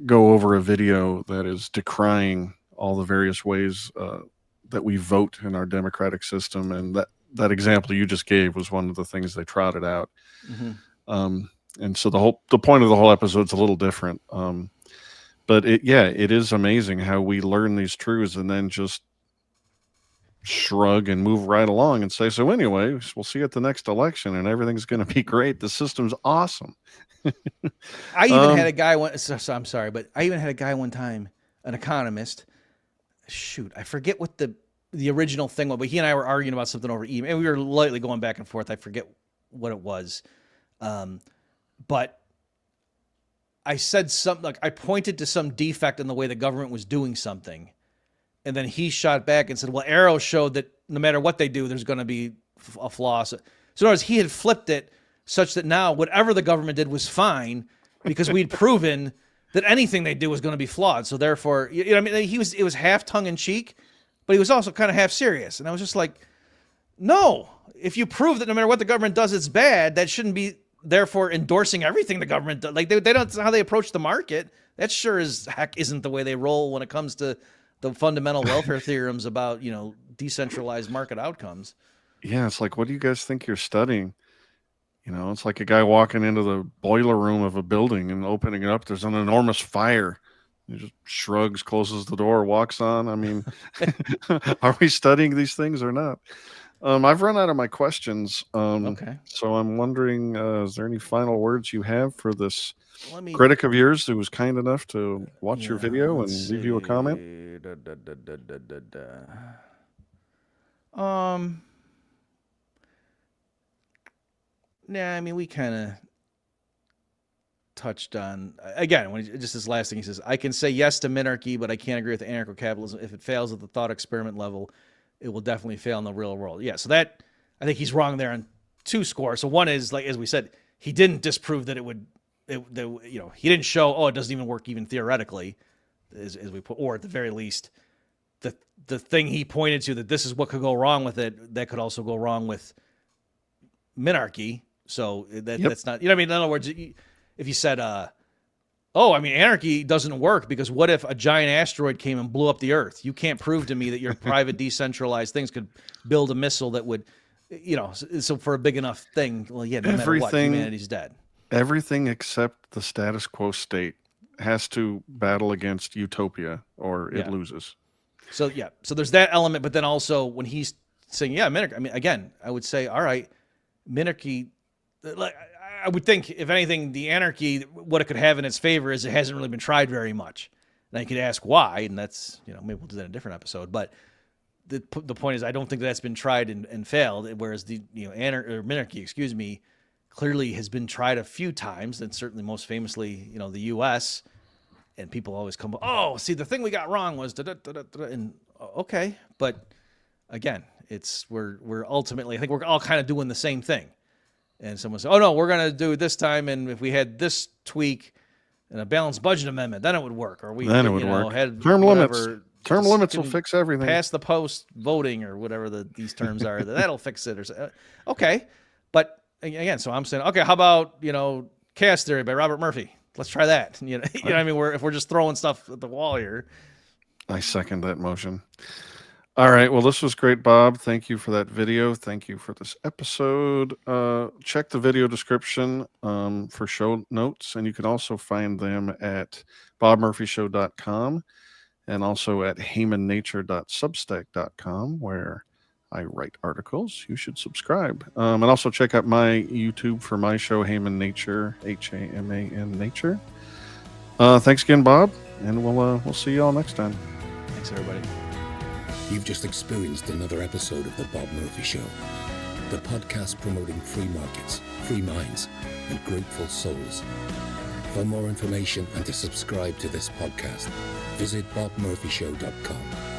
go over a video that is decrying all the various ways that we vote in our democratic system. And that example you just gave was one of the things they trotted out. Mm-hmm. And so the point of the whole episode is a little different. But it is amazing how we learn these truths and then just shrug and move right along and say, so anyway, we'll see you at the next election and everything's going to be great. The system's awesome. I even had a guy I'm sorry, but I even had a guy one time, an economist. Shoot, I forget what the original thing was, but he and I were arguing about something over email, and we were lightly going back and forth. I forget what it was. But I said something, like I pointed to some defect in the way the government was doing something. And then he shot back and said, well, arrows showed that no matter what they do, there's going to be a flaw. So in other words, he had flipped it such that now whatever the government did was fine, because we'd proven that anything they do was going to be flawed. So therefore, I mean, it was half tongue in cheek, but he was also kind of half serious. And I was just like, no, if you prove that no matter what the government does, it's bad, that shouldn't be therefore endorsing everything the government does. Like they don't know how they approach the market. That sure as heck isn't the way they roll when it comes to the fundamental welfare theorems about, decentralized market outcomes. Yeah. It's like, what do you guys think you're studying? It's like a guy walking into the boiler room of a building and opening it up. There's an enormous fire. He just shrugs, closes the door, walks on. I mean, are we studying these things or not? I've run out of my questions. Okay. So I'm wondering, is there any final words you have for this critic of yours who was kind enough to watch your video and leave you a comment? Yeah, I mean, we kind of touched on, again, just this last thing, he says, I can say yes to minarchy, but I can't agree with anarcho-capitalism. If it fails at the thought experiment level, it will definitely fail in the real world. Yeah, so that, I think he's wrong there on two scores. So one is, like, as we said, he didn't disprove that he didn't show, it doesn't even work even theoretically, as we put, or at the very least, the thing he pointed to, that this is what could go wrong with it, that could also go wrong with minarchy. So that's not, in other words, if you said, anarchy doesn't work because what if a giant asteroid came and blew up the earth? You can't prove to me that your private decentralized things could build a missile that would, so for a big enough thing, well, yeah, no matter what, humanity's dead. Everything except the status quo state has to battle against utopia or it loses. So, so there's that element, but then also when he's saying, minarchy, again, I would say, all right, minarchy, like, I would think, if anything, the anarchy, what it could have in its favor is it hasn't really been tried very much. Now you could ask why, and that's, maybe we'll do that in a different episode. But the point is, I don't think that's been tried and failed. Whereas the minarchy, clearly has been tried a few times, and certainly most famously, the U.S. And people always come, see, the thing we got wrong was and okay, but again, we're ultimately, I think we're all kind of doing the same thing. And someone said, no, we're going to do it this time. And if we had this tweak and a balanced budget amendment, then it would work. Or then it would work. Had term limits will fix everything. Pass the post voting or whatever these terms are. That'll fix it. Okay. But again, so I'm saying, okay, how about, Chaos Theory by Robert Murphy? Let's try that. If we're just throwing stuff at the wall here. I second that motion. All right. Well, this was great, Bob. Thank you for that video. Thank you for this episode. Check the video description for show notes, and you can also find them at bobmurphyshow.com and also at heymannature.substack.com, where I write articles. You should subscribe. And also check out my YouTube for my show, Heyman Nature, Haman Nature. Thanks again, Bob, and we'll see you all next time. Thanks, everybody. You've just experienced another episode of The Bob Murphy Show, the podcast promoting free markets, free minds, and grateful souls. For more information and to subscribe to this podcast, visit bobmurphyshow.com.